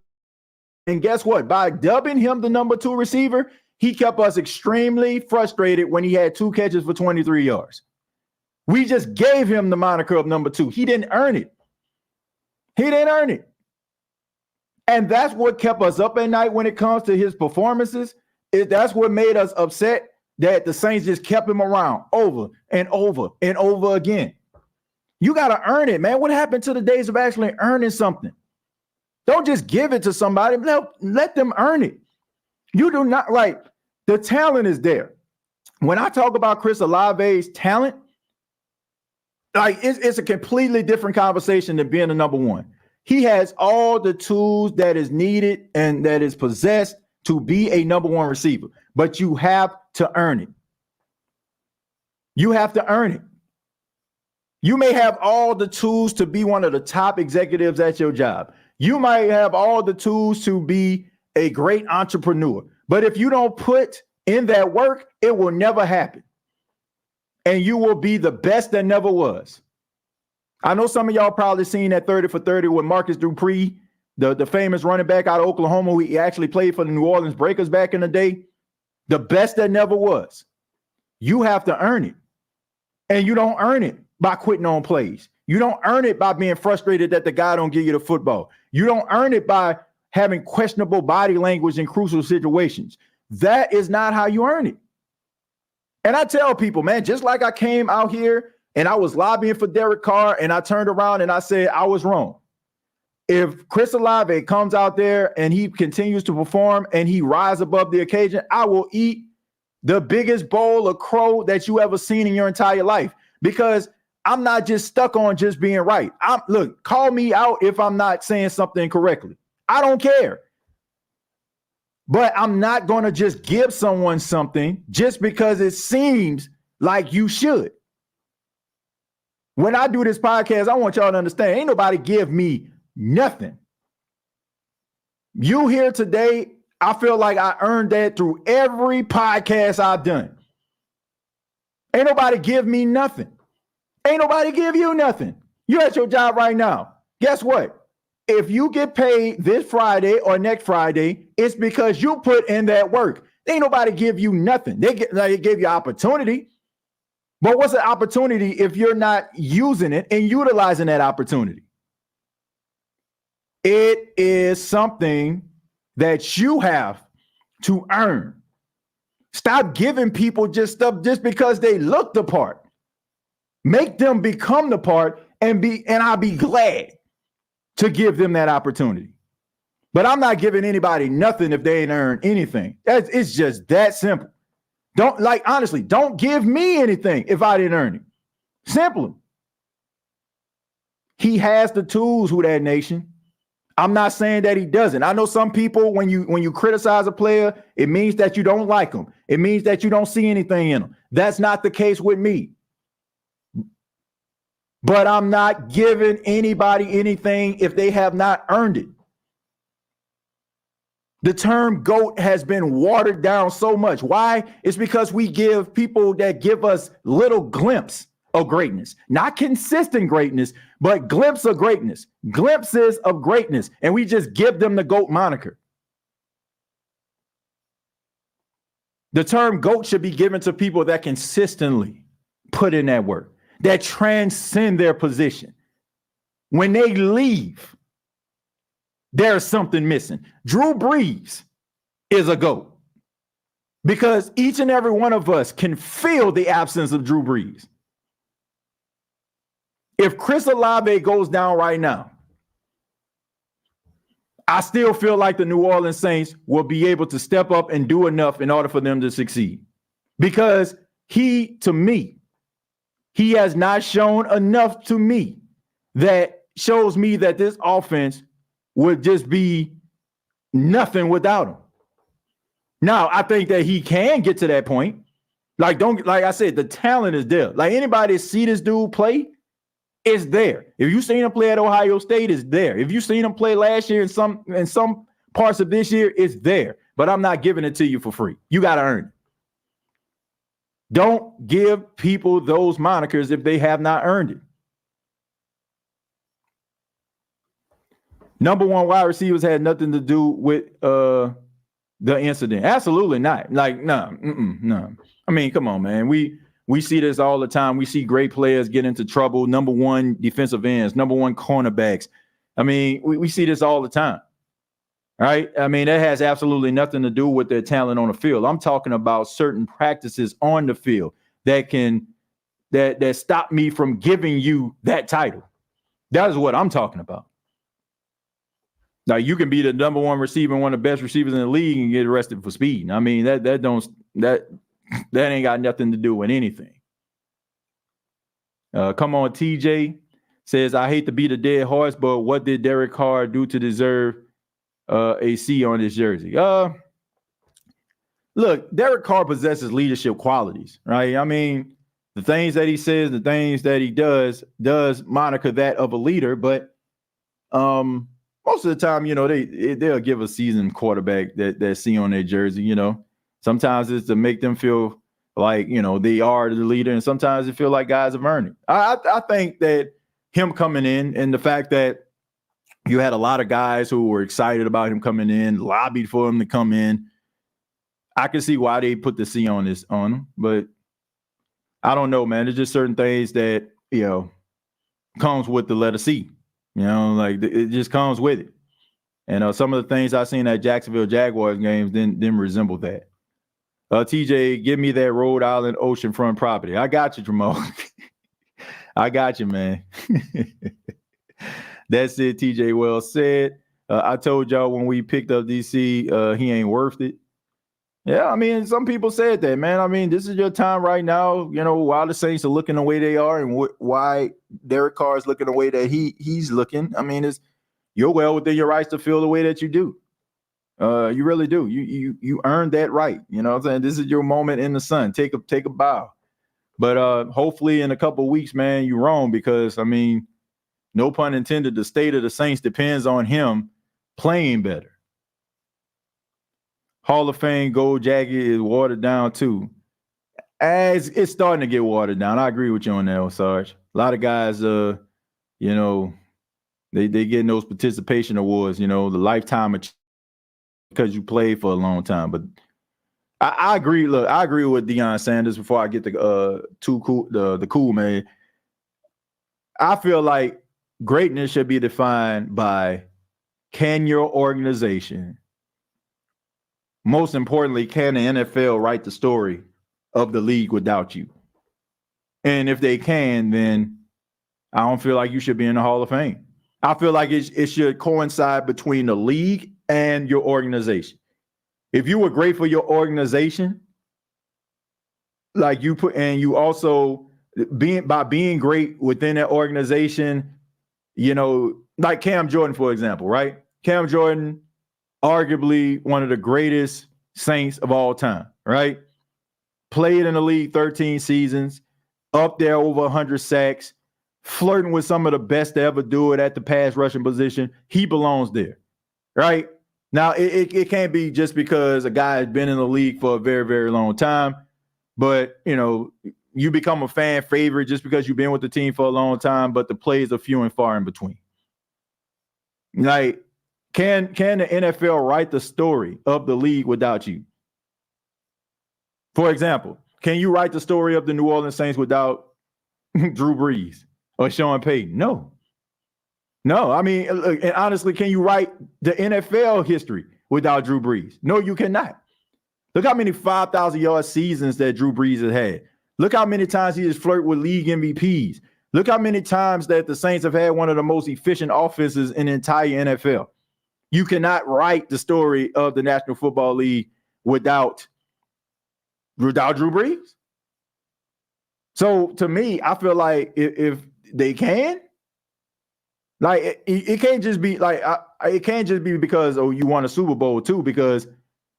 and guess what? By dubbing him the number two receiver, he kept us extremely frustrated when he had 2 catches for 23 yards. We just gave him the moniker of number two. He didn't earn it. And that's what kept us up at night when it comes to his performances. That's what made us upset, that the Saints just kept him around over and over and over again. You got to earn it, man. What happened to the days of actually earning something? Don't just give it to somebody. Let them earn it. You do not, like, the talent is there. When I talk about Chris Olave's talent, like, it's a completely different conversation than being a number one. He has all the tools that is needed and that is possessed to be a number one receiver, but you have to earn it. You have to earn it. You may have all the tools to be one of the top executives at your job. You might have all the tools to be a great entrepreneur, but if you don't put in that work, it will never happen. And you will be the best that never was. I know some of y'all probably seen that 30 for 30 with Marcus Dupree, the famous running back out of Oklahoma, who he actually played for the New Orleans Breakers back in the day. The best that never was. You have to earn it. And you don't earn it by quitting on plays. You don't earn it by being frustrated that the guy don't give you the football. You don't earn it by having questionable body language in crucial situations. That is not how you earn it. And I tell people, man, just like I came out here and I was lobbying for Derek Carr and I turned around and I said I was wrong. If Chris Olave comes out there and he continues to perform and he rises above the occasion, I will eat the biggest bowl of crow that you ever seen in your entire life, because I'm not just stuck on just being right. Look, call me out if I'm not saying something correctly. I don't care. But I'm not going to just give someone something just because it seems like you should. When I do this podcast, I want y'all to understand, ain't nobody give me nothing. You here today, I feel like I earned that through every podcast I've done. Ain't nobody give me nothing. Ain't nobody give you nothing. You're at your job right now. Guess what? If you get paid this Friday or next Friday, it's because you put in that work. Ain't nobody give you nothing. They gave you opportunity. But what's an opportunity if you're not using it and utilizing that opportunity? It is something that you have to earn. Stop giving people just stuff just because they look the part. Make them become the part, and I'll be glad to give them that opportunity. But I'm not giving anybody nothing if they ain't earned anything. It's just that simple. Honestly, don't give me anything if I didn't earn it. Simple. He has the tools, who that nation. I'm not saying that he doesn't. I know some people, when you criticize a player, it means that you don't like him. It means that you don't see anything in him. That's not the case with me. But I'm not giving anybody anything if they have not earned it. The term GOAT has been watered down so much. Why? It's because we give people that give us little glimpse of greatness, not consistent greatness, but glimpse of greatness, glimpses of greatness. And we just give them the GOAT moniker. The term GOAT should be given to people that consistently put in that work, that transcend their position. When they leave, there's something missing. Drew Brees is a GOAT because each and every one of us can feel the absence of Drew Brees. If Chris Olave goes down right now, I still feel like the New Orleans Saints will be able to step up and do enough in order for them to succeed. Because he has not shown enough to me that shows me that this offense would just be nothing without him. Now, I think that he can get to that point. Like I said, the talent is there. Like, anybody see this dude play, it's there. If you seen him play at Ohio State, it's there. If you seen him play last year in some parts of this year, it's there. But I'm not giving it to you for free. You got to earn it. Don't give people those monikers if they have not earned it. Number one wide receivers had nothing to do with the incident. Absolutely not. Like, no. I mean, come on, man. We see this all the time. We see great players get into trouble. Number one defensive ends, number one cornerbacks. I mean, we see this all the time. Right? I mean, that has absolutely nothing to do with their talent on the field. I'm talking about certain practices on the field that stop me from giving you that title. That is what I'm talking about. Now, you can be the number one receiver, one of the best receivers in the league, and get arrested for speeding. I mean, that ain't got nothing to do with anything. Come on, TJ says, I hate to beat a dead horse, but what did Derek Carr do to deserve a C on his jersey? Look, Derek Carr possesses leadership qualities, right? I mean, the things that he says, the things that he does moniker that of a leader, but most of the time, they'll give a seasoned quarterback that C on their jersey, Sometimes it's to make them feel like, they are the leader, and sometimes it feel like guys have earned it. I think that him coming in and the fact that you had a lot of guys who were excited about him coming in, lobbied for him to come in. I can see why they put the C on him, but I don't know, man. There's just certain things that, comes with the letter C. Like it just comes with it. And some of the things I seen at Jacksonville Jaguars games didn't resemble that. TJ, give me that Rhode Island oceanfront property. I got you, Jamal. I got you, man. That's it, TJ. Well said. I told y'all when we picked up DC, he ain't worth it. Yeah, I mean, some people said that, man. I mean, this is your time right now, while the Saints are looking the way they are and why Derek Carr is looking the way that he's looking. I mean, you're well within your rights to feel the way that you do. You really do. You earned that right. You know what I'm saying? This is your moment in the sun. Take a bow. But hopefully in a couple of weeks, man, you're wrong because, I mean, no pun intended, the state of the Saints depends on him playing better. Hall of Fame gold jacket is watered down too. As it's starting to get watered down. I agree with you on that, Sarge. A lot of guys, they getting those participation awards, the lifetime because you played for a long time. But I agree. Look, I agree with Deion Sanders before I get the cool man. I feel like greatness should be defined by can your organization, most importantly, can the NFL write the story of the league without you? And if they can, then I don't feel like you should be in the Hall of Fame. I feel like it should coincide between the league and your organization. If you were great for your organization, like you also being great within that organization, like Cam Jordan, for example, right? Cam Jordan, arguably one of the greatest Saints of all time, right? Played in the league 13 seasons, up there over 100 sacks, flirting with some of the best to ever do it at the pass rushing position. He belongs there, right? Now, it can't be just because a guy has been in the league for a very, very long time, but, you become a fan favorite just because you've been with the team for a long time, but the plays are few and far in between. Like, can the NFL write the story of the league without you? For example, can you write the story of the New Orleans Saints without Drew Brees or Sean Payton? No. I mean, and honestly, can you write the NFL history without Drew Brees? No, you cannot. Look how many 5,000-yard seasons that Drew Brees has had. Look how many times he has flirted with league MVPs. Look how many times that the Saints have had one of the most efficient offenses in the entire NFL. You cannot write the story of the National Football League without Drew Brees. So to me, I feel like if they can, like it can't just be like it can't just be because you won a Super Bowl too. Because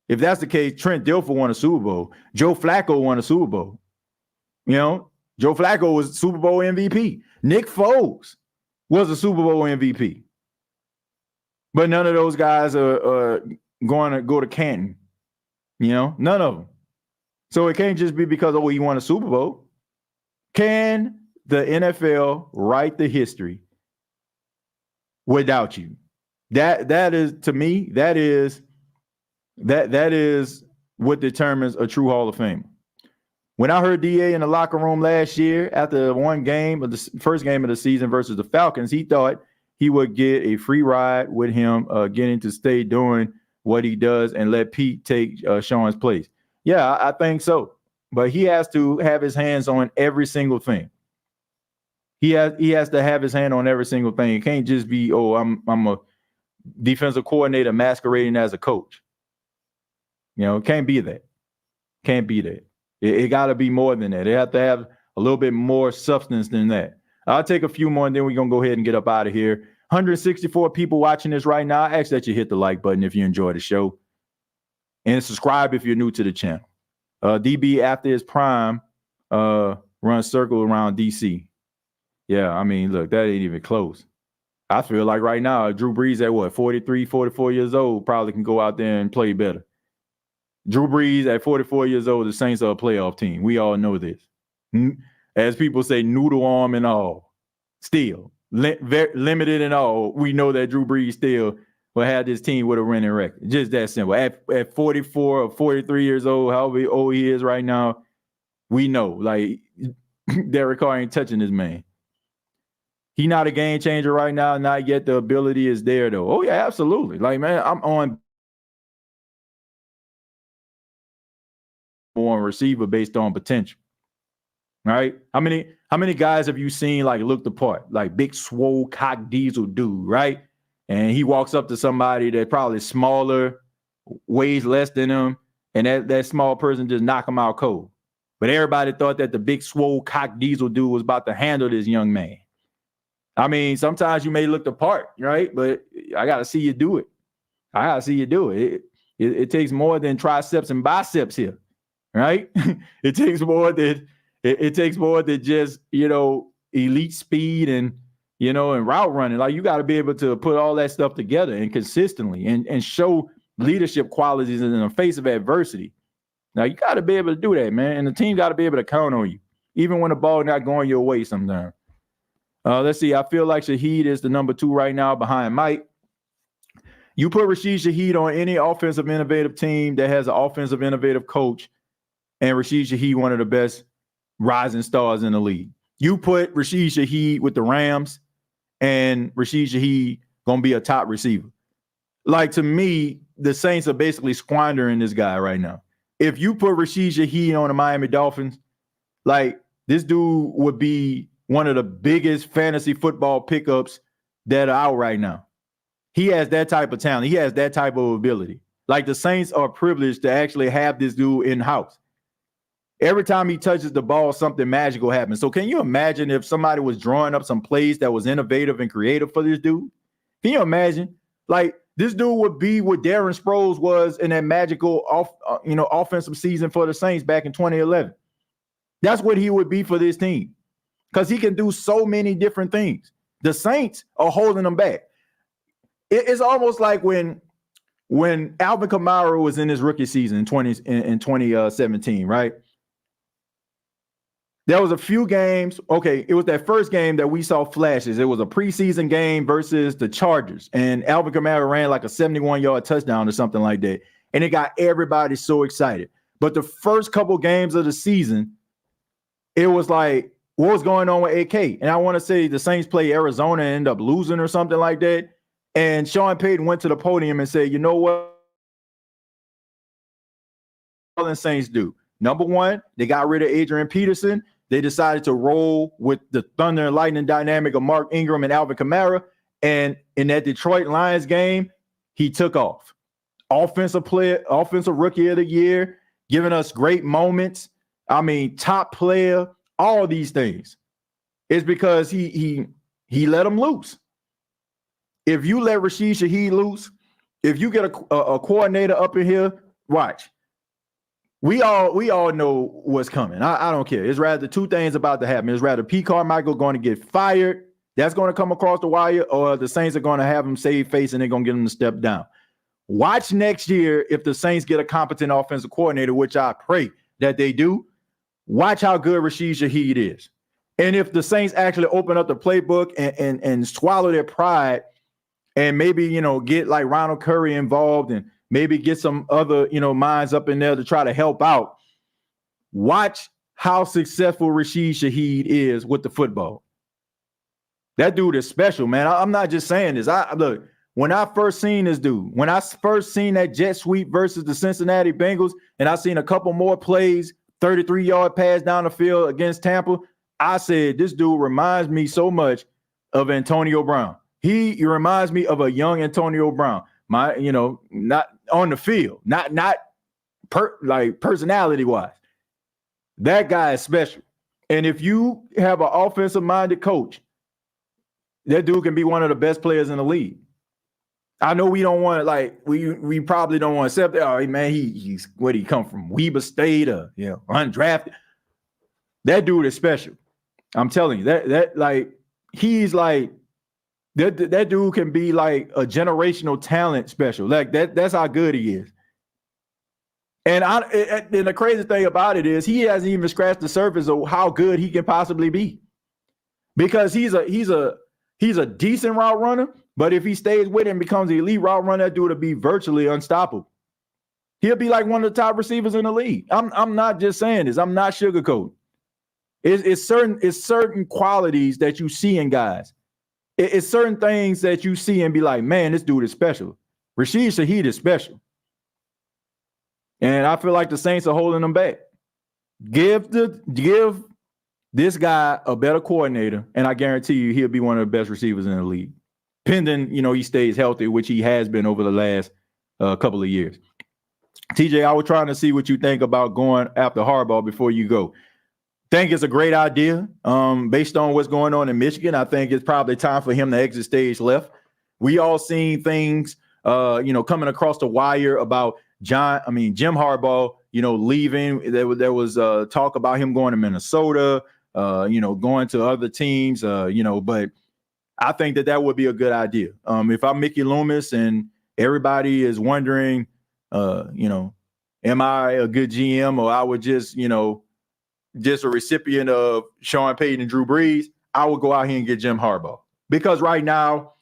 if that's the case, Trent Dilfer won a Super Bowl. Joe Flacco won a Super Bowl. Joe Flacco was Super Bowl MVP. Nick Foles was a Super Bowl MVP. But none of those guys are going to go to Canton. None of them. So it can't just be because, you won a Super Bowl. Can the NFL write the history without you? That is, to me, that is what determines a true Hall of Famer. When I heard DA in the locker room last year after one game of the first game of the season versus the Falcons, he thought he would get a free ride with him getting to stay doing what he does and let Pete take Sean's place. Yeah, I think so. But he has to have his hands on every single thing. He has to have his hand on every single thing. It can't just be, I'm a defensive coordinator masquerading as a coach. It can't be that. Can't be that. It got to be more than that. It have to have a little bit more substance than that. I'll take a few more, and then we're going to go ahead and get up out of here. 164 people watching this right now. I ask that you hit the like button if you enjoy the show. And subscribe if you're new to the channel. DB, after his prime, runs circle around DC. Yeah, I mean, look, that ain't even close. I feel like right now, Drew Brees at 43, 44 years old, probably can go out there and play better. Drew Brees at 44 years old, the Saints are a playoff team. We all know this. As people say, noodle arm and all. Still, very limited and all. We know that Drew Brees still will have this team with a winning record. Just that simple. At 44 or 43 years old, however old he is right now, we know. Like, Derek Carr ain't touching this man. He not a game changer right now. Not yet. The ability is there, though. Oh, yeah, absolutely. Like, man, I'm on one receiver based on potential. Right? How many guys have you seen like look the part? Like big swole cock diesel dude, right? And he walks up to somebody that's probably smaller, weighs less than him, and that small person just knock him out cold. But everybody thought that the big swole cock diesel dude was about to handle this young man. I mean, sometimes you may look the part, right? But I got to see you do it. I got to see you do it. It takes more than triceps and biceps here, right? It takes more than just, elite speed and route running. Like, you got to be able to put all that stuff together and consistently and show leadership qualities in the face of adversity. Now, you got to be able to do that, man. And the team got to be able to count on you, even when the ball not going your way sometimes. Let's see. I feel like Shaheed is the number 2 right now behind Mike. You put Rashid Shaheed on any offensive innovative team that has an offensive innovative coach, and Rashid Shaheed one of the best rising stars in the league. You put Rashid Shaheed with the Rams, and Rashid Shaheed going to be a top receiver. Like, to me, the Saints are basically squandering this guy right now. If you put Rashid Shaheed on the Miami Dolphins, like, this dude would be one of the biggest fantasy football pickups that are out right now. He has that type of talent. He has that type of ability. Like, the Saints are privileged to actually have this dude in-house. Every time he touches the ball, something magical happens. So can you imagine if somebody was drawing up some plays that was innovative and creative for this dude? Can you imagine? Like, this dude would be what Darren Sproles was in that magical offensive season for the Saints back in 2011. That's what he would be for this team, because he can do so many different things. The Saints are holding him back. It's almost like when Alvin Kamara was in his rookie season in 2017, right? There was a few games. Okay, it was that first game that we saw flashes. It was a preseason game versus the Chargers, and Alvin Kamara ran like a 71-yard touchdown or something like that, and it got everybody so excited. But the first couple games of the season, it was like, what was going on with AK? And I want to say the Saints play Arizona and end up losing or something like that. And Sean Payton went to the podium and said, you know what the Saints do? Number one, they got rid of Adrian Peterson. They decided to roll with the thunder and lightning dynamic of Mark Ingram and Alvin Kamara. And in that Detroit Lions game, he took off. Offensive rookie of the year, giving us great moments. I mean, top player, all these things. It's because he let him loose. If you let Rashid Shaheed loose, if you get a coordinator up in here, watch. We all know what's coming. I don't care. It's rather two things about to happen. It's rather Pete Carmichael going to get fired. That's going to come across the wire, or the Saints are going to have him save face and they're going to get him to step down. Watch next year if the Saints get a competent offensive coordinator, which I pray that they do. Watch how good Rashid Shaheed is. And if the Saints actually open up the playbook and swallow their pride and maybe, get like Ronald Curry involved and maybe get some other, minds up in there to try to help out. Watch how successful Rashid Shaheed is with the football. That dude is special, man. I'm not just saying this. Look, when I first seen this dude, when I first seen that jet sweep versus the Cincinnati Bengals, and I seen a couple more plays, 33-yard pass down the field against Tampa, I said, this dude reminds me so much of Antonio Brown. He reminds me of a young Antonio Brown. Not on the field, not personality-wise. That guy is special. And if you have an offensive-minded coach, that dude can be one of the best players in the league. I know we don't want to, we probably don't want to accept that. Oh, man, he's where'd he come from? Weber State or, undrafted. That dude is special. I'm telling you, he's like, that dude can be like a generational talent special. Like that's how good he is. And the crazy thing about it is he hasn't even scratched the surface of how good he can possibly be. Because he's a decent route runner, but if he stays with it and becomes the elite route runner, that dude will be virtually unstoppable. He'll be like one of the top receivers in the league. I'm not just saying this. I'm not sugarcoating. It's certain qualities that you see in guys. It's certain things that you see and be like, man, this dude is special. Rashid Shaheed is special. And I feel like the Saints are holding them back. Give this guy a better coordinator, and I guarantee you he'll be one of the best receivers in the league. Pending, he stays healthy, which he has been over the last couple of years. TJ, I was trying to see what you think about going after Harbaugh before you go. Think it's a great idea. Based on what's going on in Michigan, I think it's probably time for him to exit stage left. We all seen things, coming across the wire about Jim Harbaugh, leaving. There was talk about him going to Minnesota, going to other teams, but I think that would be a good idea. If I'm Mickey Loomis and everybody is wondering, am I a good GM or I would just a recipient of Sean Payton and Drew Brees, I would go out here and get Jim Harbaugh. Because right now,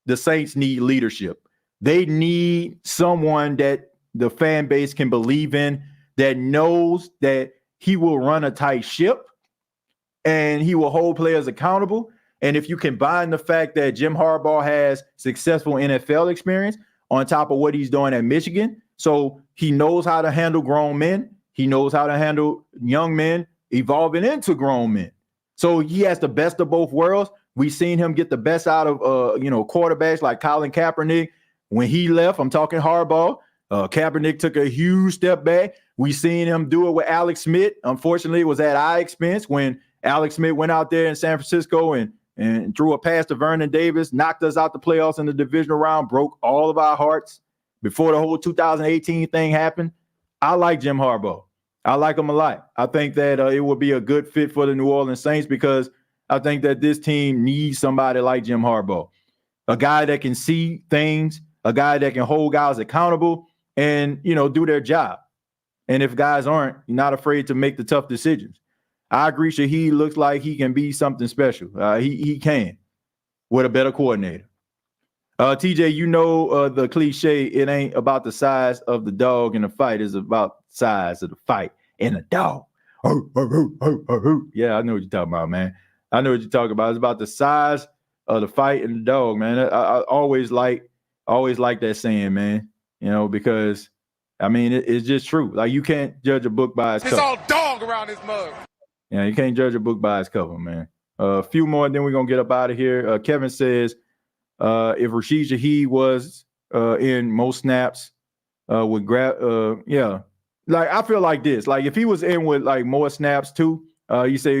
the Saints need leadership. They need someone that the fan base can believe in, that knows that he will run a tight ship and he will hold players accountable. And if you combine the fact that Jim Harbaugh has successful NFL experience on top of what he's doing at Michigan, so he knows how to handle grown men, he knows how to handle young men evolving into grown men. So he has the best of both worlds. We've seen him get the best out of quarterbacks like Colin Kaepernick. When he left, I'm talking Harbaugh. Kaepernick took a huge step back. We've seen him do it with Alex Smith. Unfortunately, it was at our expense when Alex Smith went out there in San Francisco and threw a pass to Vernon Davis, knocked us out the playoffs in the divisional round, broke all of our hearts before the whole 2018 thing happened. I like Jim Harbaugh. I like him a lot. I think that it would be a good fit for the New Orleans Saints because I think that this team needs somebody like Jim Harbaugh, a guy that can see things, a guy that can hold guys accountable and, do their job. And if guys aren't, you're not afraid to make the tough decisions. I agree. Shaheed looks like he can be something special. He can with a better coordinator. TJ, the cliche, it ain't about the size of the dog in the fight. It's about the size of the fight and the dog. Yeah, I know what you're talking about, man. I know what you're talking about. It's about the size of the fight and the dog, man. I always like that saying, man, because, it's just true. Like, you can't judge a book by its cover.
It's all dog around this mug.
Yeah, you can't judge a book by its cover, man. A few more, and then we're going to get up out of here. Kevin says, if Rashid Shaheed was in most snaps, would grab, yeah. Like, I feel like this. Like, if he was in with, like, more snaps, too, you say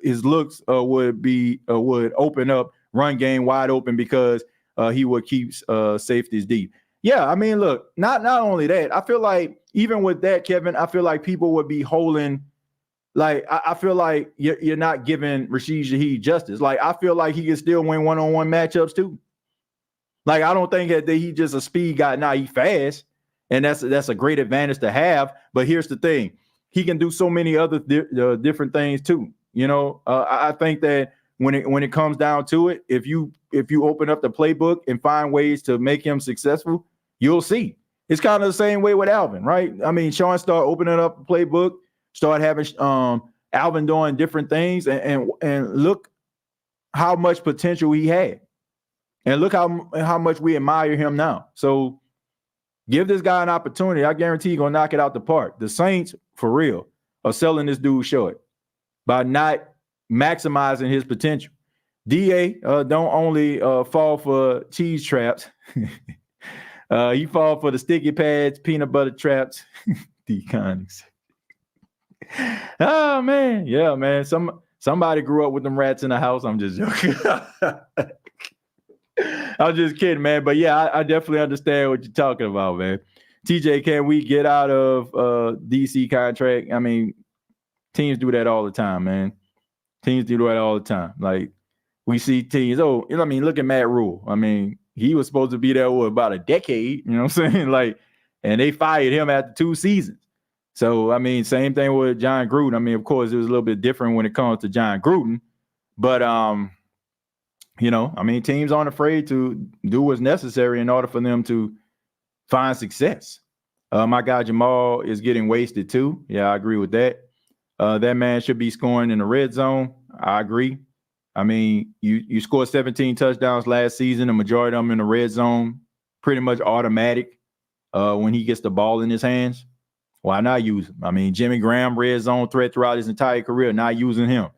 his looks would open up run game wide open because he would keep safeties deep. Yeah, look, not only that, I feel like even with that, Kevin, I feel like people would be holding, like, I feel like you're not giving Rashid Shaheed justice. Like, I feel like he can still win one-on-one matchups too. Like, I don't think that he just a speed guy. Nah, he fast, and that's a great advantage to have. But here's the thing. He can do so many other different things too. I think that when it comes down to it, if you open up the playbook and find ways to make him successful, you'll see. It's kind of the same way with Alvin, right? Sean started opening up the playbook, started having Alvin doing different things, and look how much potential he had, and look how much we admire him now. So give this guy an opportunity. I guarantee he's gonna knock it out the park. The Saints, for real, are selling this dude short by not maximizing his potential. DA don't only fall for cheese traps. He fall for the sticky pads, peanut butter traps, Deconics. Oh, man. Yeah, man. Somebody grew up with them rats in the house. I'm just joking. I'm just kidding, man. But, yeah, I definitely understand what you're talking about, man. TJ, can we get out of DC contract? Teams do that all the time, man. Teams do that all the time. Like, we see teams, look at Matt Rule. He was supposed to be there for about a decade, you know what I'm saying? Like, and they fired him after 2 seasons. So, same thing with John Gruden. Of course, it was a little bit different when it comes to John Gruden. But, teams aren't afraid to do what's necessary in order for them to find success. My guy Jamal is getting wasted too. Yeah, I agree with that. That man should be scoring in the red zone. I agree. You scored 17 touchdowns last season, the majority of them in the red zone, pretty much automatic when he gets the ball in his hands. Why not use him? I mean, Jimmy Graham, red zone threat throughout his entire career, not using him.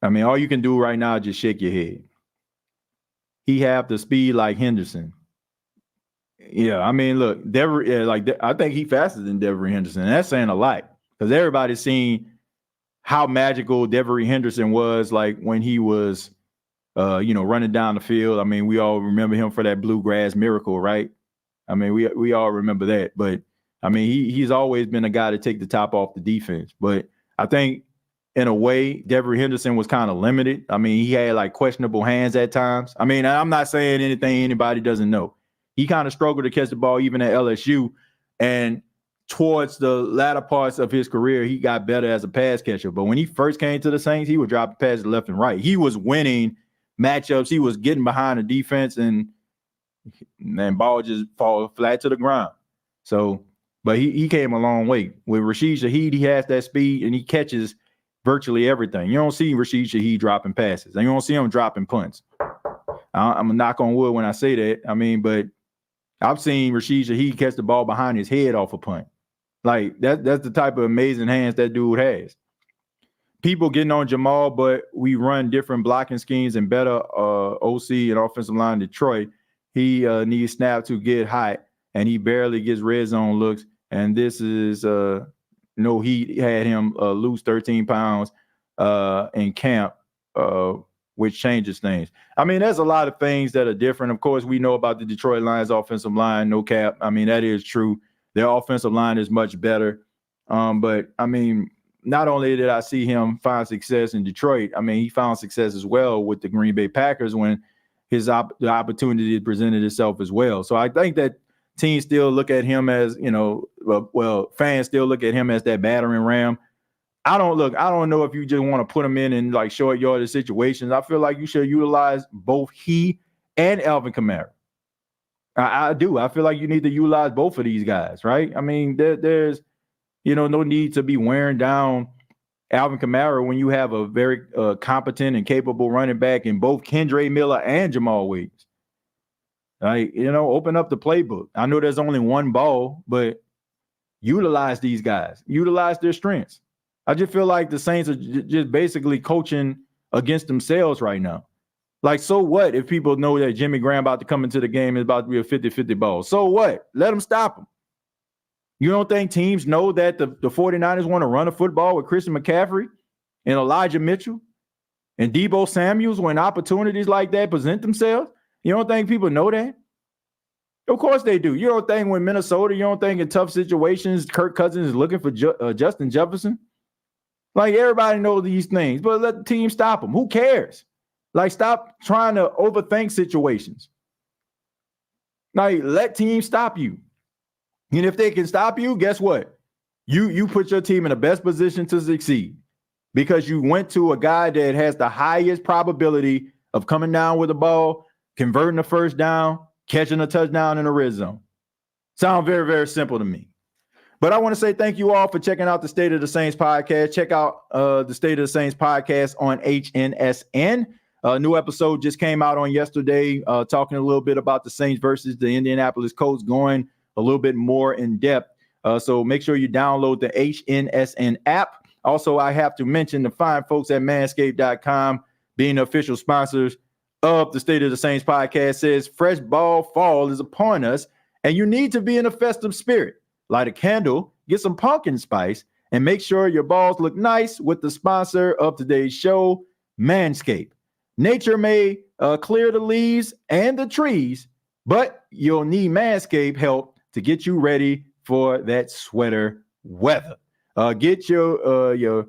I mean, all you can do right now is just shake your head. He have the speed like Henderson. Yeah, I mean, look, I think he faster than Devery Henderson. And that's saying a lot because everybody's seen how magical Devery Henderson was like when he was, running down the field. I mean, we all remember him for that bluegrass miracle, right? I mean, we all remember that. But, I mean, he's always been a guy to take the top off the defense. But I think in a way, Devery Henderson was kind of limited. I mean, he had like questionable hands at times. I mean, I'm not saying anything anybody doesn't know. He kind of struggled to catch the ball even at LSU. And towards the latter parts of his career, he got better as a pass catcher. But when he first came to the Saints, he would drop passes left and right. He was winning matchups. He was getting behind the defense, and ball just fall flat to the ground. So, but he came a long way. With Rashid Shaheed, he has that speed, and he catches virtually everything. You don't see Rashid Shaheed dropping passes, and you don't see him dropping punts. I'm a knock on wood when I say that. I mean, but I've seen Rashid Shaheed catch the ball behind his head off a punt. Like, that's the type of amazing hands that dude has. People getting on Jamal, but we run different blocking schemes and better OC and offensive line in Detroit. He needs snap to get hot, and he barely gets red zone looks. And this is he had him lose 13 pounds in camp, which changes things. I mean, there's a lot of things that are different. Of course, we know about the Detroit Lions offensive line, no cap. I mean, that is true. Their offensive line is much better. But, I mean, not only did I see him find success in Detroit, I mean, he found success as well with the Green Bay Packers when the opportunity presented itself as well. So I think that teams still look at him as, fans still look at him as that battering ram. I don't know if you just want to put him in like short yardage situations. I feel like you should utilize both he and Alvin Kamara. I do. I feel like you need to utilize both of these guys, right? I mean, there's, no need to be wearing down Alvin Kamara when you have a very competent and capable running back in both Kendre Miller and Jamal Williams. Like, open up the playbook. I know there's only one ball, but utilize these guys. Utilize their strengths. I just feel like the Saints are just basically coaching against themselves right now. Like, so what if people know that Jimmy Graham about to come into the game is about to be a 50-50 ball? So what? Let them stop him. You don't think teams know that the 49ers want to run a football with Christian McCaffrey and Elijah Mitchell and Deebo Samuels when opportunities like that present themselves? You don't think people know that? Of course they do. You don't think when Minnesota, you don't think in tough situations, Kirk Cousins is looking for Justin Jefferson? Like, everybody knows these things, but let the team stop them. Who cares? Like, stop trying to overthink situations. Like, let teams stop you. And if they can stop you, guess what? You put your team in the best position to succeed because you went to a guy that has the highest probability of coming down with the ball, converting a first down, catching a touchdown in the red zone. Sound very, very simple to me. But I want to say thank you all for checking out the State of the Saints podcast. Check out the State of the Saints podcast on HNSN. A new episode just came out on yesterday, talking a little bit about the Saints versus the Indianapolis Colts, going a little bit more in depth. So make sure you download the HNSN app. Also, I have to mention the fine folks at manscaped.com being the official sponsors of the State of the Saints podcast says fresh ball fall is upon us and you need to be in a festive spirit. Light a candle, get some pumpkin spice, and make sure your balls look nice with the sponsor of today's show, Manscaped. Nature may clear the leaves and the trees, but you'll need Manscaped help to get you ready for that sweater weather. Get your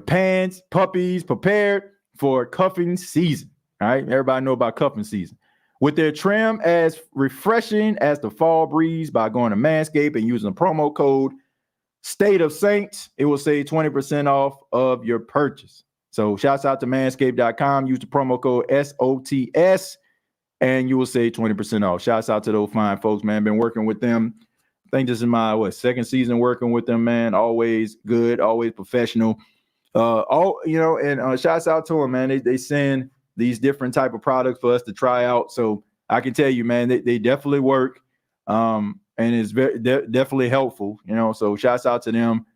pants, puppies prepared for cuffing season. All right, everybody know about cuffing season. With their trim as refreshing as the fall breeze by going to Manscaped and using the promo code State of Saints, it will save 20% off of your purchase. So shouts out to manscaped.com. Use the promo code SOTS and you will save 20% off. Shouts out to those fine folks, man. Been working with them. I think this is my second season working with them, man. Always good, always professional. And shouts out to them, man. They send these different type of products for us to try out. So I can tell you, man, they definitely work. and it's very definitely helpful, you know. So shouts out to them,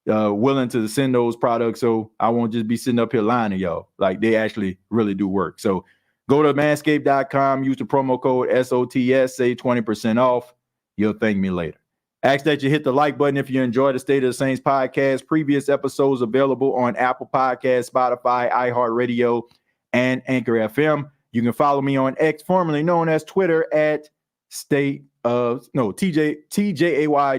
willing to send those products. So I won't just be sitting up here lying to y'all. Like, they actually really do work. So go to manscaped.com, use the promo code SOTS, save 20% off. You'll thank me later. Ask that you hit the like button if you enjoy the State of the Saints podcast. Previous episodes available on Apple Podcasts, Spotify, iHeartRadio, and Anchor FM. You can follow me on X, formerly known as Twitter, at TJAY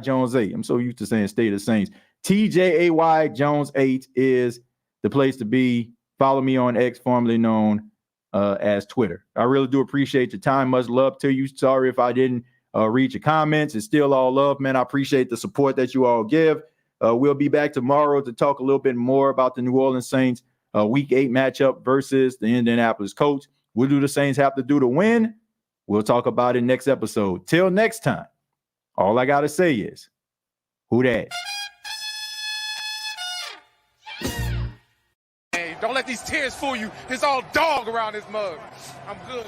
Jones 8. I'm so used to saying State of the Saints. TJAY Jones 8 is the place to be. Follow me on X, formerly known as Twitter. I really do appreciate your time. Much love to you. Sorry if I didn't read your comments. It's still all love, man. I appreciate the support that you all give. We'll be back tomorrow to talk a little bit more about the New Orleans Saints Week 8 matchup versus the Indianapolis Colts. What do the Saints have to do to win? We'll talk about it next episode. Till next time, all I got to say is, who dat?
Hey, don't let these tears fool you. It's all dog around this mug. I'm good.